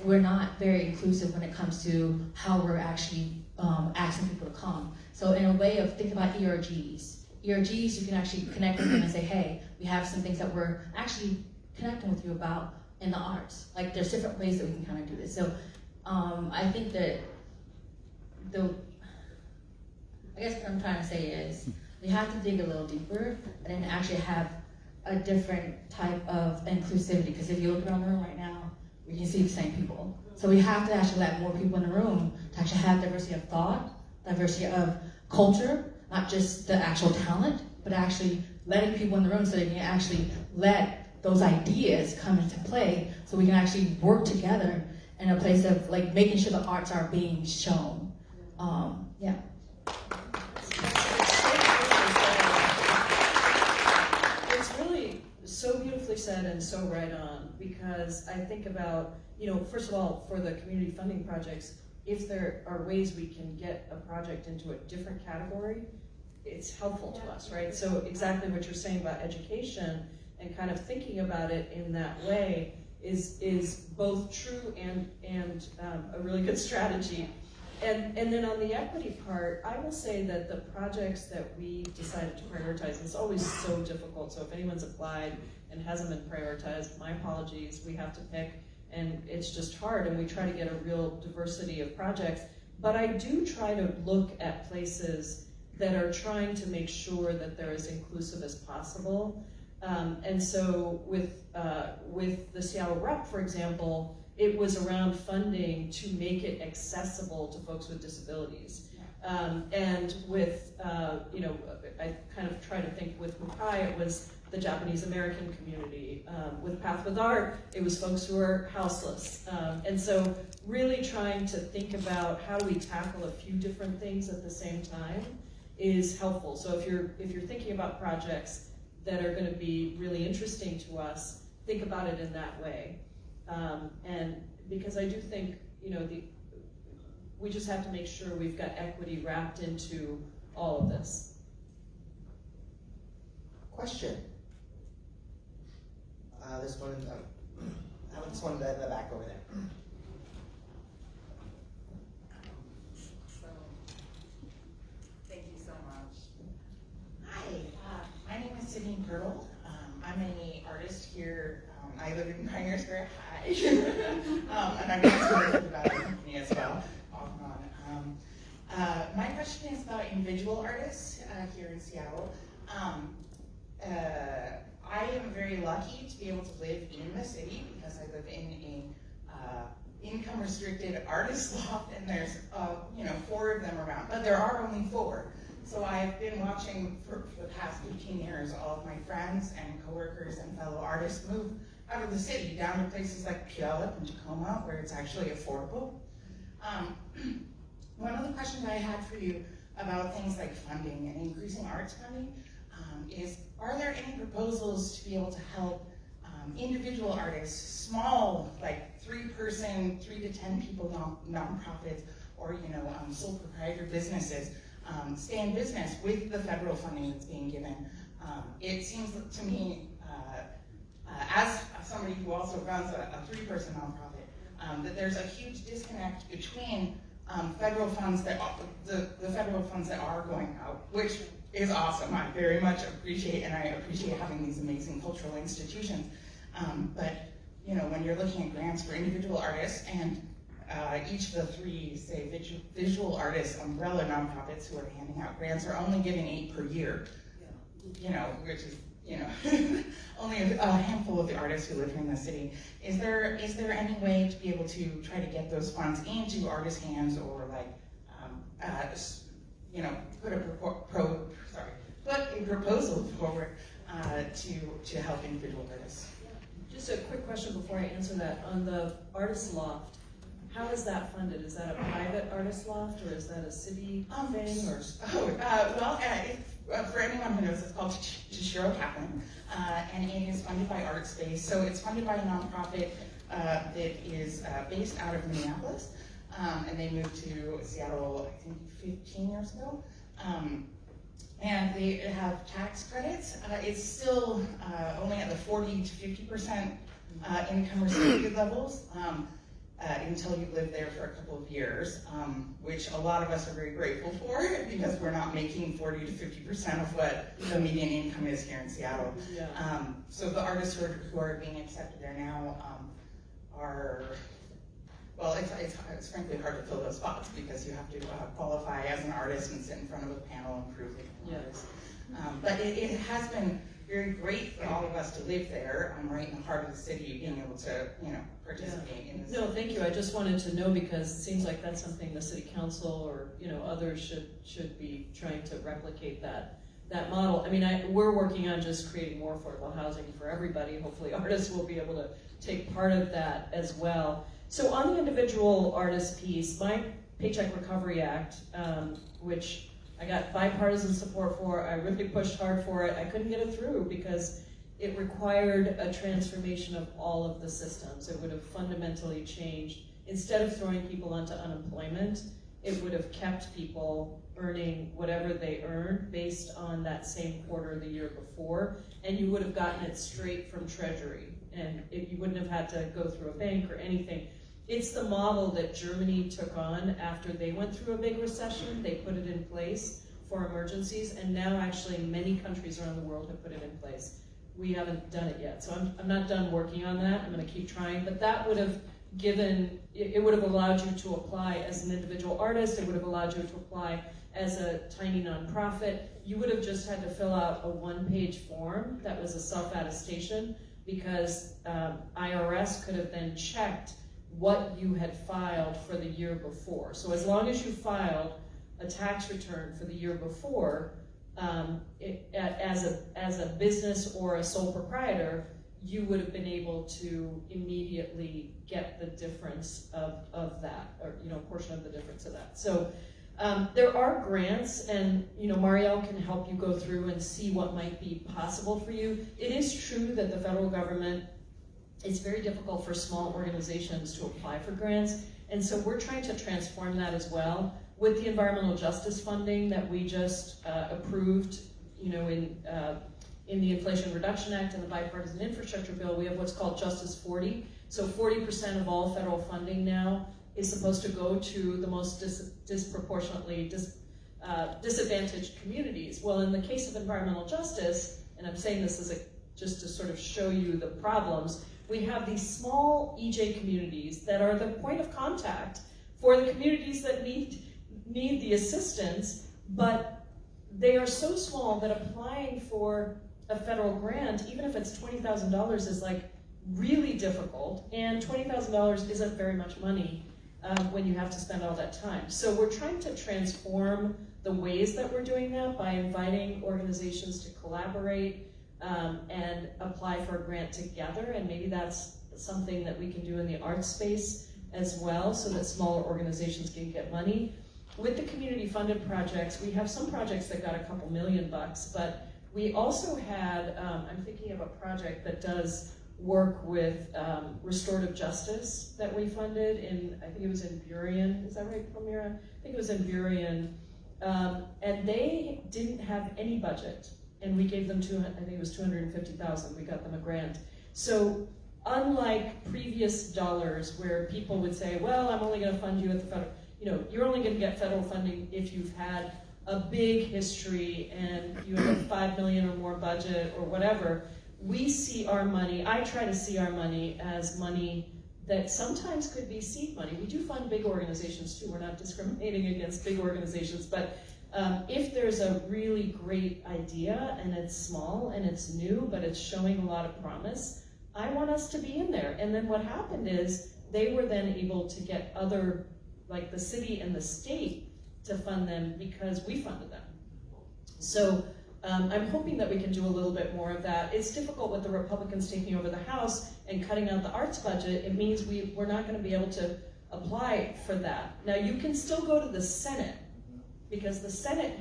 We're not very inclusive when it comes to how we're actually asking people to come. So in a way of thinking about ERGs, you can actually connect with them and say, hey, we have some things that we're actually connecting with you about in the arts. Like there's different ways that we can kind of do this. So I think that I guess what I'm trying to say is we have to dig a little deeper and then actually have a different type of inclusivity, because if you look around the room right now, we can see the same people. So we have to actually let more people in the room to actually have diversity of thought, diversity of culture, not just the actual talent, but actually letting people in the room so they can actually let those ideas come into play so we can actually work together in a place of like making sure the arts are being shown. Yeah. It's really so beautifully said and so right on, because I think about, first of all, for the community funding projects, if there are ways we can get a project into a different category, it's helpful to us, right? So exactly what you're saying about education and kind of thinking about it in that way is both true and a really good strategy. And then on the equity part, I will say that the projects that we decided to prioritize, and it's always so difficult, so if anyone's applied and hasn't been prioritized, my apologies, we have to pick, and it's just hard, and we try to get a real diversity of projects. But I do try to look at places that are trying to make sure that they're as inclusive as possible. And so with the Seattle Rep, for example, it was around funding to make it accessible to folks with disabilities. And with, I kind of try to think with Mukai, it was the Japanese American community. With Path with Art, it was folks who are houseless. And so really trying to think about how do we tackle a few different things at the same time is helpful. So if you're thinking about projects that are going to be really interesting to us, think about it in that way. And because I do think, we just have to make sure we've got equity wrapped into all of this. Question? this one in the, how about this one in the back over there? Thank you so much. Hi, my name is Sydney Pirtle. I'm an artist here. I live in Pioneer Square. Hi. And I'm going to about the company as well. Off and on. My question is about individual artists here in Seattle. I am very lucky to be able to live in the city because I live in a income restricted artist loft, and there's 4 of them around, but there are only 4. So I've been watching for the past 15 years all of my friends and coworkers and fellow artists move out of the city down to places like Puyallup and Tacoma where it's actually affordable. One of the questions I had for you about things like funding and increasing arts funding is, are there any proposals to be able to help individual artists, small, like 3-person, 3 to 10 people nonprofits, or sole proprietor businesses, stay in business with the federal funding that's being given? It seems to me, as somebody who also runs a 3-person nonprofit, that there's a huge disconnect between federal funds that the federal funds that are going out, which is awesome. I very much appreciate, and I appreciate having these amazing cultural institutions. But when you're looking at grants for individual artists, and each of the 3, say, visual artists umbrella nonprofits who are handing out grants are only giving 8 per year, which is only a handful of the artists who live here in the city. Is there any way to be able to try to get those funds into artists' hands, or put a proposal forward to help individual artists? Just a quick question before I answer that. On the artist loft, how is that funded? Is that a private artist loft, or is that a city thing? Or For anyone who knows, it's called Toshiro Kaplan, and it is funded by ArtSpace. So it's funded by a nonprofit that is based out of Minneapolis, and they moved to Seattle, I think, 15 years ago. And they have tax credits. It's still only at the 40 to 50% income restricted levels until you live there for a couple of years, which a lot of us are very grateful for, because we're not making 40 to 50% of what the median income is here in Seattle. Yeah. So the artists who are being accepted there now are, well, it's frankly hard to fill those spots because you have to qualify as an artist and sit in front of a panel and prove that you're an artist. But it has been very great for all of us to live there. I'm right in the heart of the city, being able to, participate in this. No, thank you. I just wanted to know, because it seems like that's something the city council or others should be trying to replicate that model. I mean, we're working on just creating more affordable housing for everybody. Hopefully, artists will be able to take part of that as well. So on the individual artist piece, my Paycheck Recovery Act, which I got bipartisan support for, I really pushed hard for it. I couldn't get it through because it required a transformation of all of the systems. It would have fundamentally changed. Instead of throwing people onto unemployment, it would have kept people earning whatever they earned based on that same quarter the year before, and you would have gotten it straight from Treasury, and you wouldn't have had to go through a bank or anything. It's the model that Germany took on after they went through a big recession. They put it in place for emergencies, and now actually many countries around the world have put it in place. We haven't done it yet, so I'm not done working on that. I'm going to keep trying, but that would have it would have allowed you to apply as an individual artist. It would have allowed you to apply as a tiny nonprofit. You would have just had to fill out a 1-page form that was a self-attestation, because IRS could have then checked what you had filed for the year before. So as long as you filed a tax return for the year before, as a business or a sole proprietor, you would have been able to immediately get the difference of that, or a portion of the difference of that. So there are grants, and Marielle can help you go through and see what might be possible for you. It is true that the federal government, it's very difficult for small organizations to apply for grants, and so we're trying to transform that as well with the environmental justice funding that we just approved, in the Inflation Reduction Act and the Bipartisan Infrastructure Bill, we have what's called Justice 40. So 40% of all federal funding now is supposed to go to the most disproportionately disadvantaged communities. Well, in the case of environmental justice, and I'm saying this as just to sort of show you the problems, we have these small EJ communities that are the point of contact for the communities that need the assistance, but they are so small that applying for a federal grant, even if it's $20,000, is like really difficult, and $20,000 isn't very much money when you have to spend all that time. So we're trying to transform the ways that we're doing that by inviting organizations to collaborate and apply for a grant together, and maybe that's something that we can do in the arts space as well, so that smaller organizations can get money. With the community funded projects, we have some projects that got a couple $1 million, but we also had, I'm thinking of a project that does work with restorative justice that we funded in, I think it was in Burien, is that right, Pramila? I think it was in Burien, and they didn't have any budget, and we gave them I think it was $250,000, we got them a grant. So unlike previous dollars where people would say, well, I'm only gonna fund you at the federal, you're only gonna get federal funding if you've had a big history and you have a $5 million or more budget or whatever. We see our money, I try to see our money as money that sometimes could be seed money. We do fund big organizations too, we're not discriminating against big organizations, but if there's a really great idea and it's small and it's new, but it's showing a lot of promise, I want us to be in there. And then what happened is they were then able to get other, like the city and the state, to fund them because we funded them. So I'm hoping that we can do a little bit more of that. It's difficult with the Republicans taking over the House and cutting out the arts budget. It means we're not going to be able to apply for that. Now you can still go to the Senate, because the Senate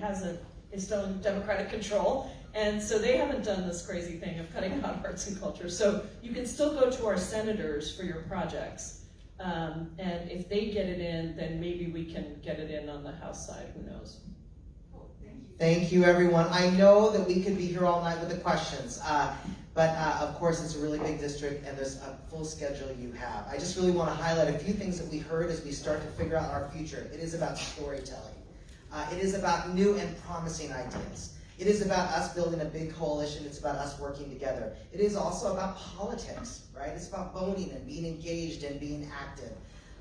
is still in Democratic control, and so they haven't done this crazy thing of cutting out arts and culture. So you can still go to our senators for your projects. And if they get it in, then maybe we can get it in on the House side, who knows? Thank you, everyone. I know that we could be here all night with the questions, but of course it's a really big district and there's a full schedule you have. I just really want to highlight a few things that we heard as we start to figure out our future. It is about storytelling. It is about new and promising ideas. It is about us building a big coalition. It's about us working together. It is also about politics, right? It's about voting and being engaged and being active.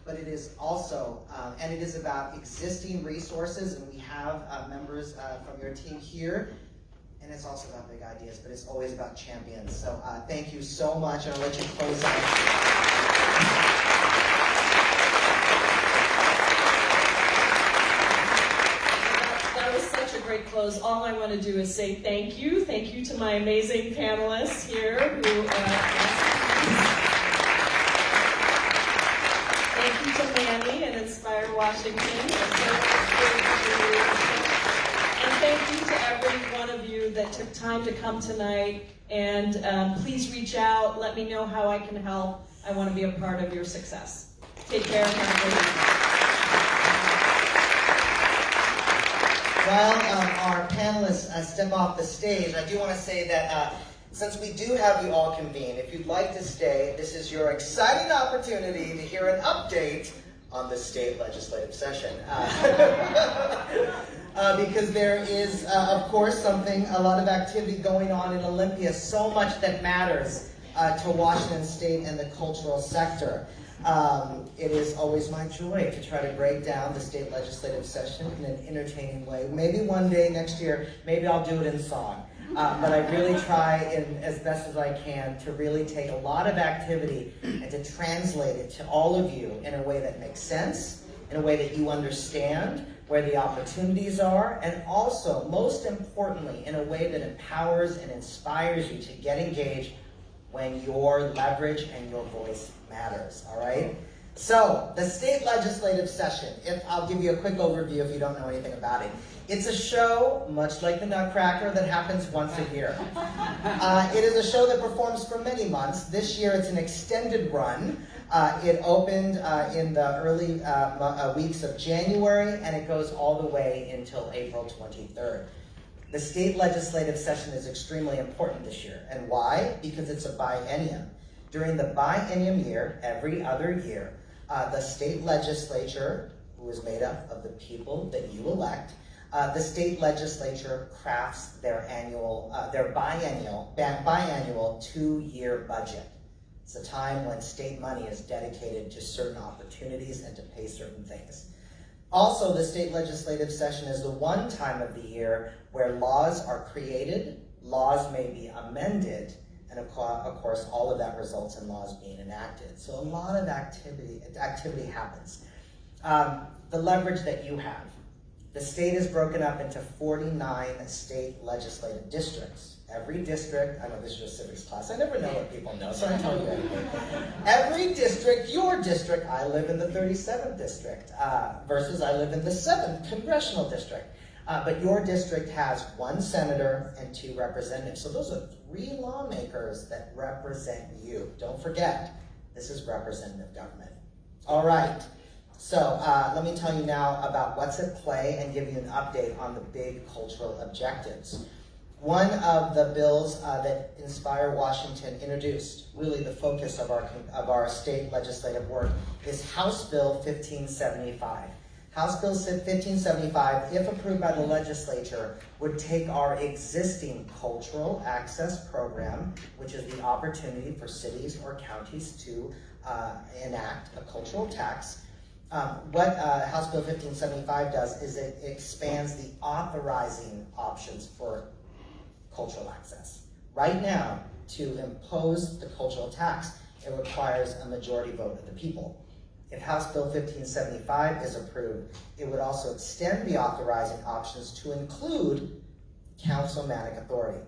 But it is also, and it is about existing resources, and we have members from your team here, and it's also about big ideas, but it's always about champions. So thank you so much, and I'll let you close out. Great close. All I want to do is say thank you. Thank you to my amazing panelists here who thank you to Manny and Inspire Washington. And thank you to every one of you that took time to come tonight. And please reach out. Let me know how I can help. I want to be a part of your success. Take care and have a great evening. While our panelists step off the stage, I do want to say that since we do have you all convened, if you'd like to stay, this is your exciting opportunity to hear an update on the state legislative session. Because there is, of course, a lot of activity going on in Olympia, so much that matters to Washington State and the cultural sector. It is always my joy to try to break down the state legislative session in an entertaining way. Maybe one day next year, maybe I'll do it in song. But I really try as best as I can to really take a lot of activity and to translate it to all of you in a way that makes sense, in a way that you understand where the opportunities are, and also, most importantly, in a way that empowers and inspires you to get engaged when your leverage and your voice matters, all right? So, the state legislative session, I'll give you a quick overview if you don't know anything about it. It's a show, much like the Nutcracker, that happens once a year. It is a show that performs for many months. This year it's an extended run. It opened in the early weeks of January, and it goes all the way until April 23rd. The state legislative session is extremely important this year. And why? Because it's a biennium. During the biennium year, every other year, the state legislature, who is made up of the people that you elect, the state legislature crafts their biannual 2-year budget. It's a time when state money is dedicated to certain opportunities and to pay certain things. Also, the state legislative session is the one time of the year where laws are created, laws may be amended, and of course, all of that results in laws being enacted. So a lot of activity happens. The leverage that you have. The state is broken up into 49 state legislative districts. Every district, I know this is your civics class, I never know what people know, so I tell you anything. Every district, your district, I live in the 37th district, versus I live in the 7th congressional district. But your district has 1 senator and 2 representatives. So those are 3 lawmakers that represent you. Don't forget, this is representative government. All right, so let me tell you now about what's at play and give you an update on the big cultural objectives. One of the bills that Inspire Washington introduced, really the focus of our state legislative work, is House Bill 1575. House Bill 1575, if approved by the legislature, would take our existing cultural access program, which is the opportunity for cities or counties to enact a cultural tax. What House Bill 1575 does is it expands the authorizing options for cultural access. Right now, to impose the cultural tax, it requires a majority vote of the people. If House Bill 1575 is approved, it would also extend the authorizing options to include councilmanic authority.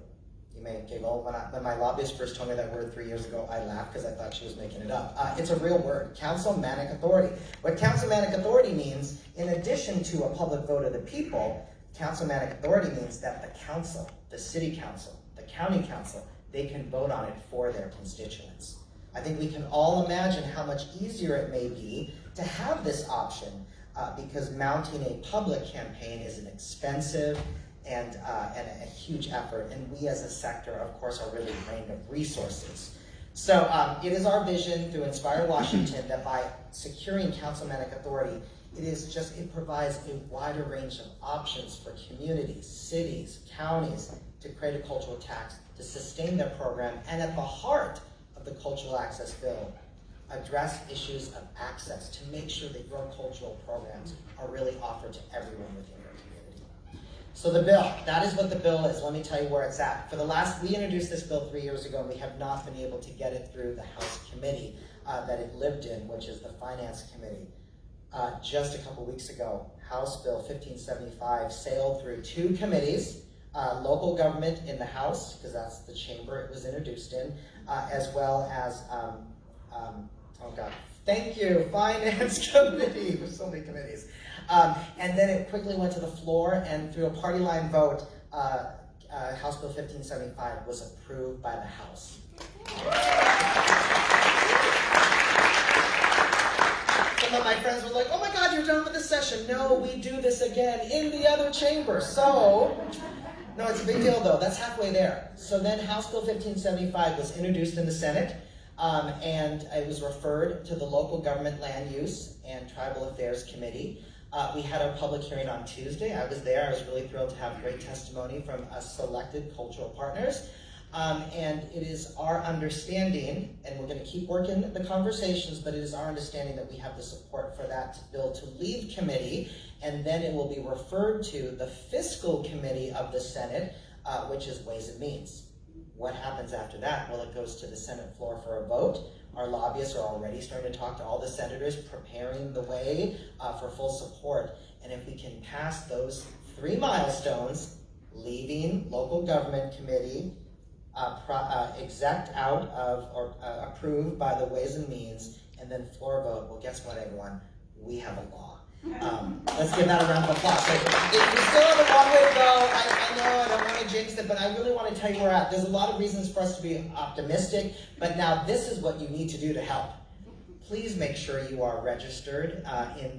You may giggle. When my lobbyist first told me that word 3 years ago, I laughed because I thought she was making it up. It's a real word, councilmanic authority. What councilmanic authority means, in addition to a public vote of the people, councilmanic authority means that the council, the city council, the county council, they can vote on it for their constituents. I think we can all imagine how much easier it may be to have this option because mounting a public campaign is an expensive and a huge effort, and we as a sector, of course, are really drained of resources. So it is our vision through Inspire Washington that by securing councilmanic authority, it provides a wider range of options for communities, cities, counties to create a cultural tax, to sustain their program, and at the heart of the Cultural Access Bill, address issues of access to make sure that your cultural programs are really offered to everyone within your community. So the bill, that is what the bill is. Let me tell you where it's at. We introduced this bill 3 years ago, and we have not been able to get it through the House committee that it lived in, which is the Finance Committee. Just a couple weeks ago, House Bill 1575 sailed through 2 committees, local government in the House, because that's the chamber it was introduced in, as well as, Finance Committee. There's so many committees. And then it quickly went to the floor, and through a party line vote, House Bill 1575 was approved by the House. Some of my friends were like, oh my God, you're done with the session. No, we do this again in the other chamber. So, no, it's a big deal though. That's halfway there. So then House Bill 1575 was introduced in the Senate, and it was referred to the Local Government Land Use and Tribal Affairs Committee. We had our public hearing on Tuesday. I was there. I was really thrilled to have great testimony from selected cultural partners. And it is our understanding, and we're going to keep working the conversations, but it is our understanding that we have the support for that bill to leave committee, and then it will be referred to the Fiscal Committee of the Senate, which is Ways and Means. What happens after that? Well, it goes to the Senate floor for a vote. Our lobbyists are already starting to talk to all the senators, preparing the way for full support. And if we can pass those 3 milestones, leaving local government committee, exec out of or approved by the Ways and Means, and then floor vote, well, guess what, everyone? We have a law. Let's give that a round of applause. We still have a long way to go. I know I don't want to jinx it, but I really want to tell you where we're at. There's a lot of reasons for us to be optimistic, but now this is what you need to do to help. please make sure you are registered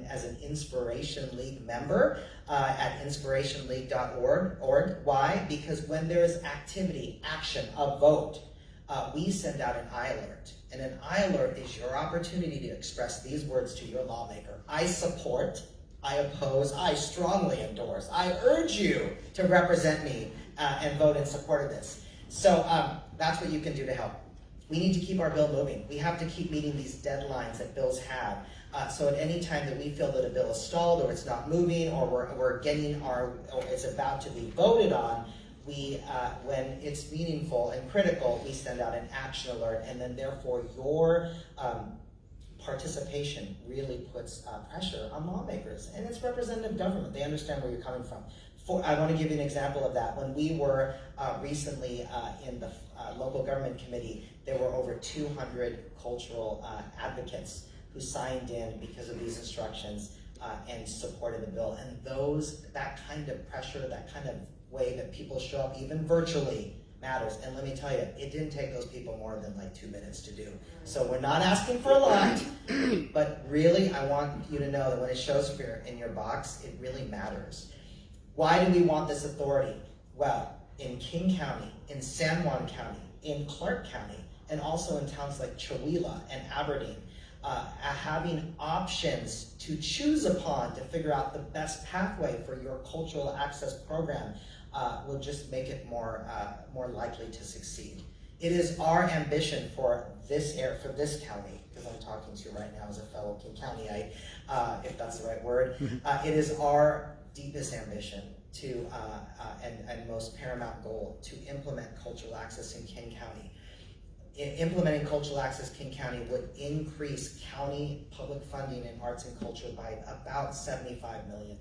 as an Inspiration League member at inspirationleague.org. Why? Because when there is activity, action, a vote, we send out an I-alert. And an I-alert is your opportunity to express these words to your lawmaker. I support, I oppose, I strongly endorse, I urge you to represent me and vote in support of this. So that's what you can do to help. We need to keep our bill moving. We have to keep meeting these deadlines that bills have. So at any time that we feel that a bill is stalled or it's not moving or we're getting or it's about to be voted on, when it's meaningful and critical, we send out an action alert, and then therefore your participation really puts pressure on lawmakers. And it's representative government. They understand where you're coming from. I want to give you an example of that. When we were recently in the local government committee, there were over 200 cultural advocates who signed in because of these instructions and supported the bill. And that kind of pressure, that kind of way that people show up, even virtually, matters. And let me tell you, it didn't take those people more than like 2 minutes to do. So we're not asking for a lot, but really I want you to know that when it shows up in your box, it really matters. Why do we want this authority? Well, in King County, in San Juan County, in Clark County, and also in towns like Chewelah and Aberdeen, having options to choose upon to figure out the best pathway for your cultural access program will just make it more likely to succeed. It is our ambition for this county, because I'm talking to you right now as a fellow King Countyite, if that's the right word. It is our deepest ambition to and most paramount goal to implement cultural access in King County. Implementing cultural access King County would increase county public funding in arts and culture by about $75 million.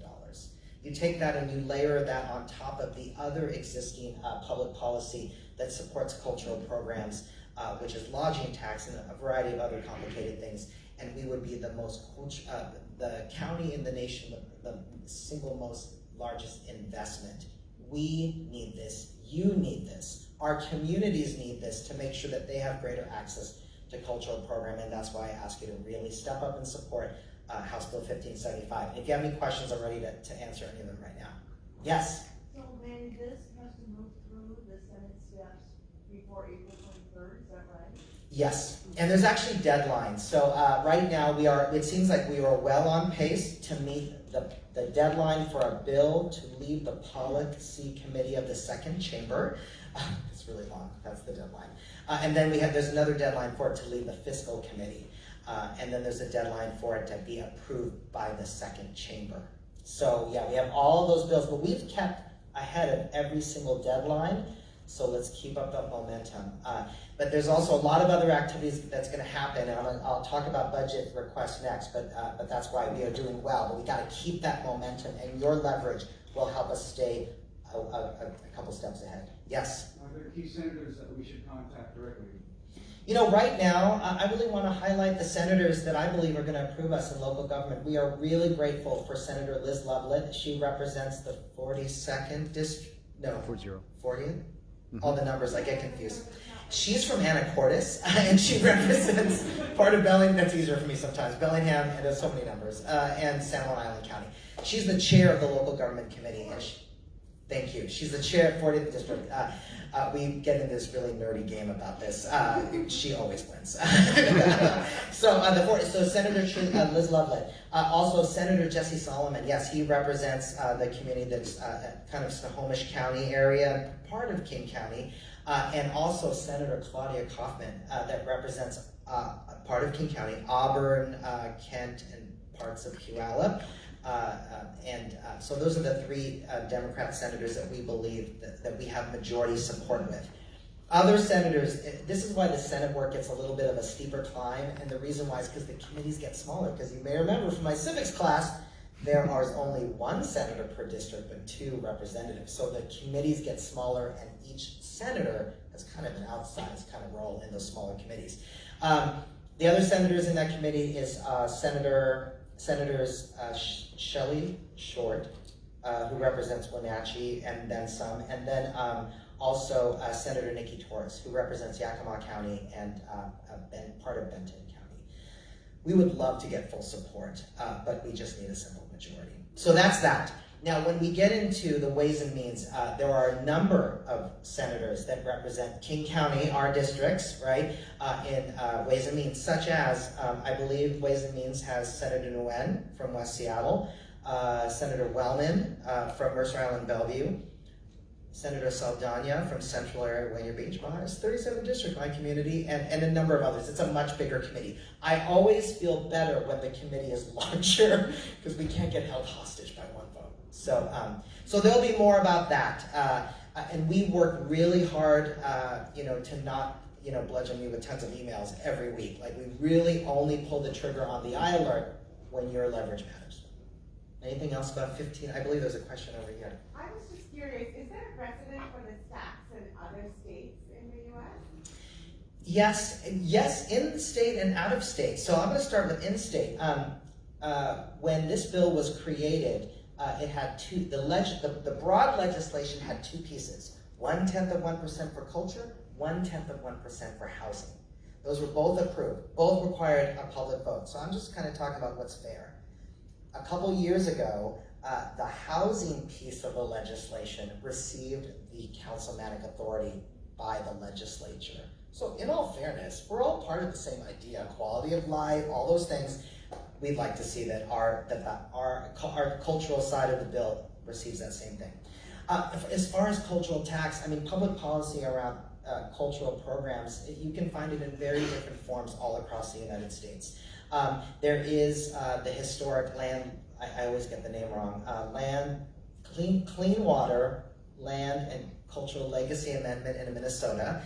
You take that and you layer that on top of the other existing public policy that supports cultural programs, which is lodging tax and a variety of other complicated things, and we would be the county in the nation, the single most largest investment. We need this. You need this. Our communities need this to make sure that they have greater access to cultural programming, and that's why I ask you to really step up and support House Bill 1575. If you have any questions, I'm ready to answer any of them right now. Yes? So when this has to move through the Senate steps before April 23rd, is that right? Yes, and there's actually deadlines. So right now it seems like we are well on pace to meet the deadline for a bill to leave the Policy Committee of the Second Chamber. It's really long, that's the deadline. And then there's another deadline for it to leave the Fiscal Committee. And then there's a deadline for it to be approved by the Second Chamber. So yeah, we have all of those bills, but we've kept ahead of every single deadline. So let's keep up that momentum. But there's also a lot of other activities that's going to happen, and I'll talk about budget requests next, but that's why we are doing well. But we got to keep that momentum, and your leverage will help us stay a couple steps ahead. Yes? Are there key senators that we should contact directly? You know, right now, I really want to highlight the senators that I believe are going to approve us in local government. We are really grateful for Senator Liz Loveland. She represents the 42nd district, no, 40th? Mm-hmm. All the numbers, I get confused. She's from Anacortes, and she represents part of Bellingham. That's easier for me sometimes. Bellingham, and there's so many numbers, and San Juan Island County. She's the chair of the local government committee. And thank you. She's the chair of 40th district. We get into this really nerdy game about this. She always wins. So Senator Liz Loveland. Also Senator Jesse Solomon. Yes, he represents the community that's kind of Snohomish County area, part of King County. And also Senator Claudia Kaufman that represents part of King County, Auburn, Kent, and parts of Puyallup. So those are the three Democrat senators that we believe that we have majority support with. Other senators, this is why the Senate work gets a little bit of a steeper climb, and the reason why is because the committees get smaller, because you may remember from my civics class, there are only one senator per district, but 2 representatives. So the committees get smaller, and each senator has kind of an outsized kind of role in those smaller committees. The other senators in that committee is Senators Shelley Short, who represents Wenatchee, and then some, and then also Senator Nikki Torres, who represents Yakima County and part of Benton County. We would love to get full support, but we just need a simple majority. So that's that. Now, when we get into the Ways and Means, there are a number of senators that represent King County, our districts, right, in Ways and Means, such as, I believe Ways and Means has Senator Nguyen from West Seattle, Senator Wellman from Mercer Island, Bellevue, Senator Saldana from Central Area, Rainier Beach, Bahamas, 37th District, my community, and a number of others. It's a much bigger committee. I always feel better when the committee is larger because we can't get held hostage by one vote. So there'll be more about that. And we work really hard, to not, bludgeon you with tons of emails every week. Like, we really only pull the trigger on the iAlert when your leverage matters. Anything else about 15? I believe there's a question over here. I was just curious, is there a precedent for the tax in other states in the U.S.? Yes, in state and out of state. So I'm going to start with in state. When this bill was created, it had the broad legislation had two pieces: 1/10 of 1% for culture, 1/10 of 1% for housing. Those were both approved. Both required a public vote. So I'm just kind of talking about what's fair. A couple years ago, the housing piece of the legislation received the councilmanic authority by the legislature. So in all fairness, we're all part of the same idea: quality of life, all those things. We'd like to see that our cultural side of the bill receives that same thing. As far as cultural tax, public policy around cultural programs, you can find it in very different forms all across the United States. There is the historic land, I always get the name wrong, Clean Water Land and Cultural Legacy Amendment in Minnesota,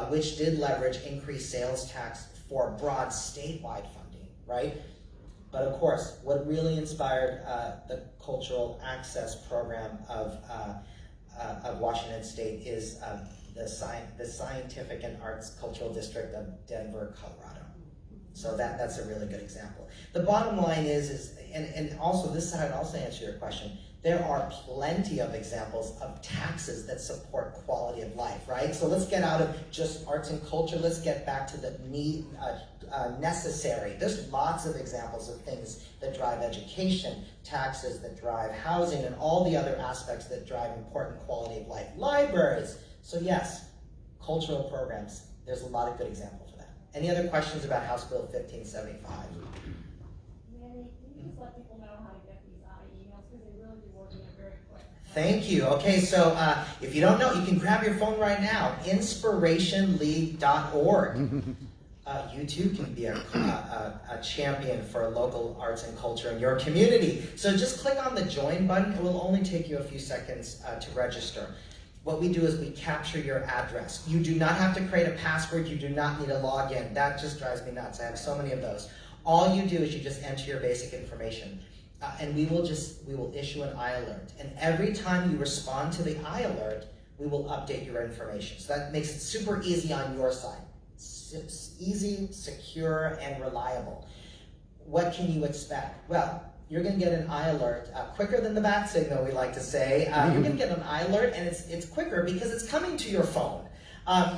which did leverage increased sales tax for broad statewide funding, right? But of course, what really inspired the cultural access program of Washington State is the Scientific and Arts Cultural District of Denver, Colorado. So that's a really good example. The bottom line is and also this side also answer your question, there are plenty of examples of taxes that support quality of life, right? So let's get out of just arts and culture, let's get back to the necessary. There's lots of examples of things that drive education, taxes that drive housing, and all the other aspects that drive important quality of life. Libraries. So yes, cultural programs, there's a lot of good examples for that. Any other questions about House Bill 1575? Manny, can you just let people know how to get these out of emails, because they really be working it very quick. Thank you. Okay, so if you don't know, you can grab your phone right now, inspirationleague.org. You too can be a champion for local arts and culture in your community. So just click on the join button. It will only take you a few seconds to register. What we do is we capture your address. You do not have to create a password. You do not need a login. That just drives me nuts. I have so many of those. All you do is you just enter your basic information. And we will issue an iAlert. And every time you respond to the iAlert, we will update your information. So that makes it super easy on your side. It's easy, secure, and reliable. What can you expect? Well, you're going to get an iAlert quicker than the bat signal, we like to say. You're going to get an iAlert, and it's quicker because it's coming to your phone.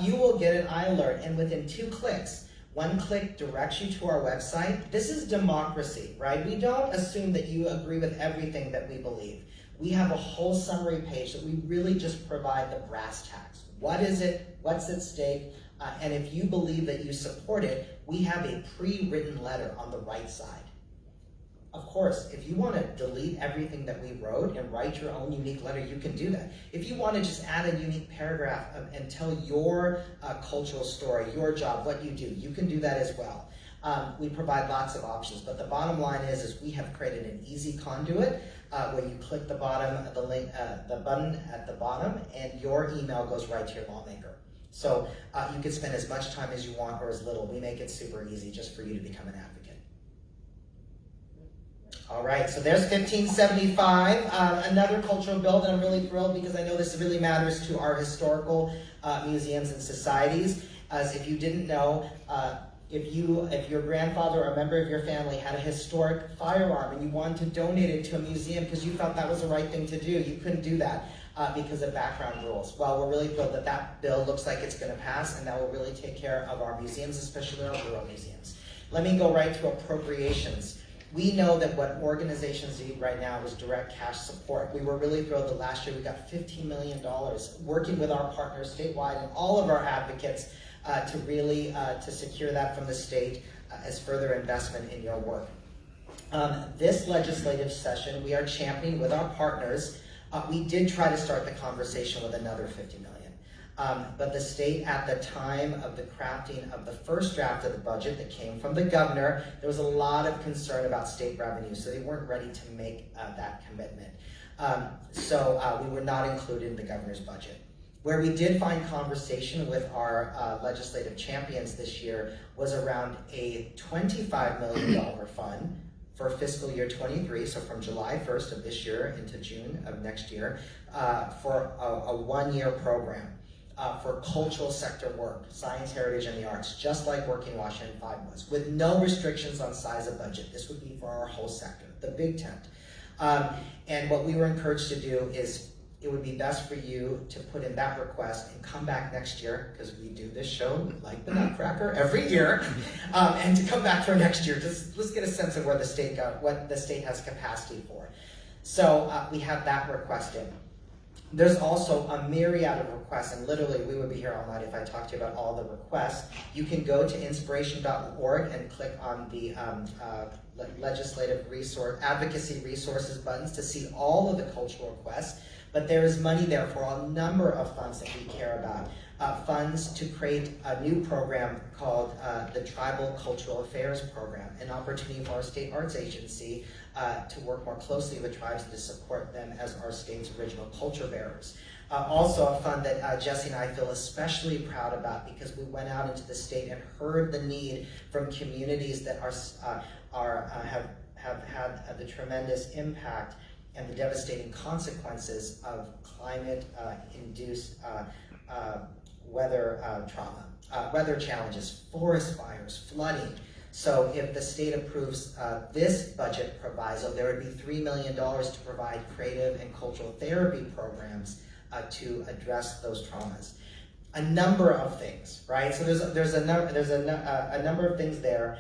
You will get an iAlert, and within 2 clicks, one click directs you to our website. This is democracy, right? We don't assume that you agree with everything that we believe. We have a whole summary page that we really just provide the brass tacks. What is it? What's at stake? And if you believe that you support it, we have a pre-written letter on the right side. Of course, if you want to delete everything that we wrote and write your own unique letter, you can do that. If you want to just add a unique paragraph and tell your cultural story, your job, what you do, you can do that as well. We provide lots of options, but the bottom line is we have created an easy conduit where you click the bottom, the button at the bottom, and your email goes right to your lawmaker. So you can spend as much time as you want or as little. We make it super easy just for you to become an advocate. All right, so there's 1575, another cultural bill that I'm really thrilled because I know this really matters to our historical museums and societies. As if you didn't know, if your grandfather or a member of your family had a historic firearm and you wanted to donate it to a museum because you felt that was the right thing to do, you couldn't do that because of background rules. Well, we're really thrilled that bill looks like it's going to pass, and that will really take care of our museums, especially our rural museums. Let me go right to appropriations. We know that what organizations need right now is direct cash support. We were really thrilled that last year we got $15 million working with our partners statewide and all of our advocates to really to secure that from the state as further investment in your work. This legislative session, we are championing with our partners. We did try to start the conversation with another $50 million. But the state, at the time of the crafting of the first draft of the budget that came from the governor, there was a lot of concern about state revenue, so they weren't ready to make that commitment. So we were not included in the governor's budget. Where we did find conversation with our legislative champions this year was around a $25 million fund for fiscal year 23, so from July 1st of this year into June of next year, for a one-year program. For cultural sector work, science, heritage, and the arts, just like Working Washington 5 was, with no restrictions on size of budget. This would be for our whole sector, the big tent. And what we were encouraged to do is, it would be best for you to put in that request and come back next year, because we do this show like the Nutcracker every year, and to come back for next year. Just let's get a sense of where the state what the state has capacity for. So we have that request in. There's also a myriad of requests, and literally we would be here all night if I talked to you about all the requests. You can go to inspiration.org and click on the legislative resource advocacy resources buttons to see all of the cultural requests. But there is money there for a number of funds that we care about. Funds to create a new program called the Tribal Cultural Affairs Program, an opportunity for our state arts agency to work more closely with tribes to support them as our state's original culture bearers. Also a fund that Jesse and I feel especially proud about, because we went out into the state and heard the need from communities that have had the tremendous impact and the devastating consequences of climate-induced weather trauma, weather challenges, forest fires, flooding. So if the state approves this budget proviso, there would be $3 million to provide creative and cultural therapy programs to address those traumas. A number of things, right? So there's a number of things there.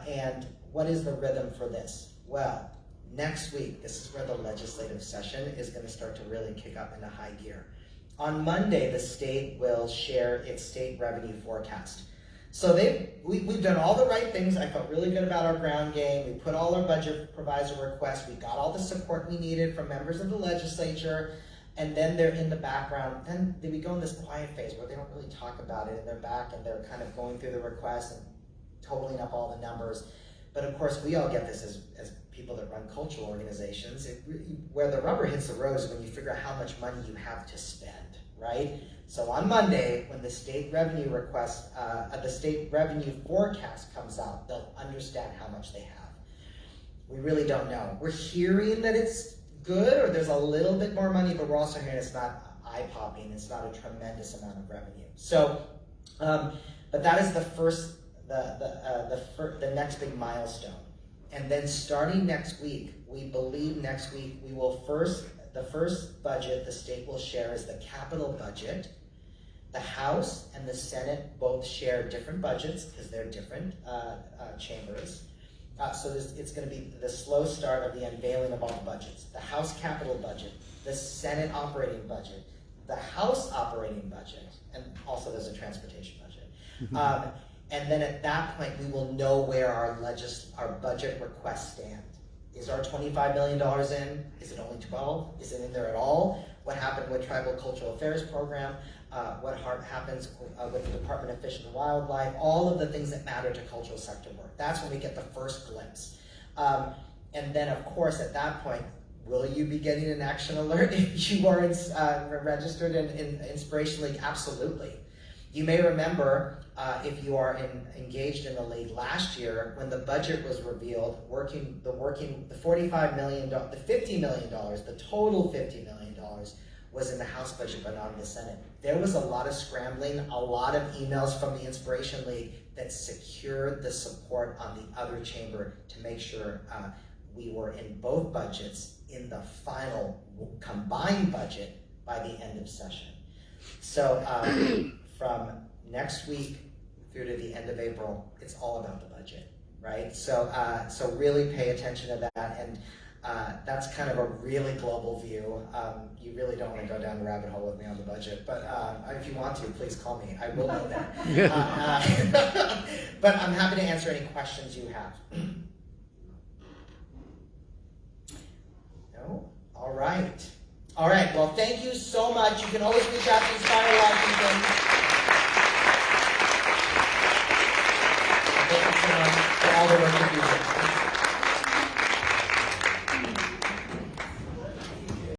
And what is the rhythm for this? Well, next week, this is where the legislative session is going to start to really kick up into high gear. On Monday, the state will share its state revenue forecast. So we've done all the right things. I felt really good about our ground game. We put all our budget proviso requests. We got all the support we needed from members of the legislature. And then they're in the background. Then we go in this quiet phase where they don't really talk about it, and they're back and they're kind of going through the requests and totaling up all the numbers. But of course, we all get this as people that run cultural organizations. Where the rubber hits the road is when you figure out how much money you have to spend, right? So on Monday, when the state revenue the state revenue forecast comes out, they'll understand how much they have. We really don't know. We're hearing that it's good, or there's a little bit more money, but we're also hearing it's not eye-popping. It's not a tremendous amount of revenue. So, but that is the next big milestone. And then starting next week, we believe next week we will the first budget the state will share is the capital budget. The House and the Senate both share different budgets because they're different chambers. So it's going to be the slow start of the unveiling of all the budgets. The House capital budget, the Senate operating budget, the House operating budget, and also there's a transportation budget. And then at that point, we will know where our budget requests stand. Is our $25 million in? Is it only 12? Is it in there at all? What happened with Tribal Cultural Affairs Program? What happens with the Department of Fish and Wildlife? All of the things that matter to cultural sector work. That's when we get the first glimpse. And then, of course, at that point, will you be getting an action alert if you are registered in Inspiration League? Absolutely. You may remember, if you are engaged in the league last year, when the budget was revealed, the $45 million, the $50 million, the total $50 million was in the House budget, but not in the Senate. There was a lot of scrambling, a lot of emails from the Inspiration League that secured the support on the other chamber to make sure we were in both budgets in the final combined budget by the end of session. So from next week through to the end of April, it's all about the budget. right? So really pay attention to that, and that's kind of a really global view. You really don't want to go down the rabbit hole with me on the budget, but if you want to, please call me. I will know that. But I'm happy to answer any questions you have. No? All right. All right, well, thank you so much. You can always reach out to Inspire Washington. Thank you so much for all the work that you do.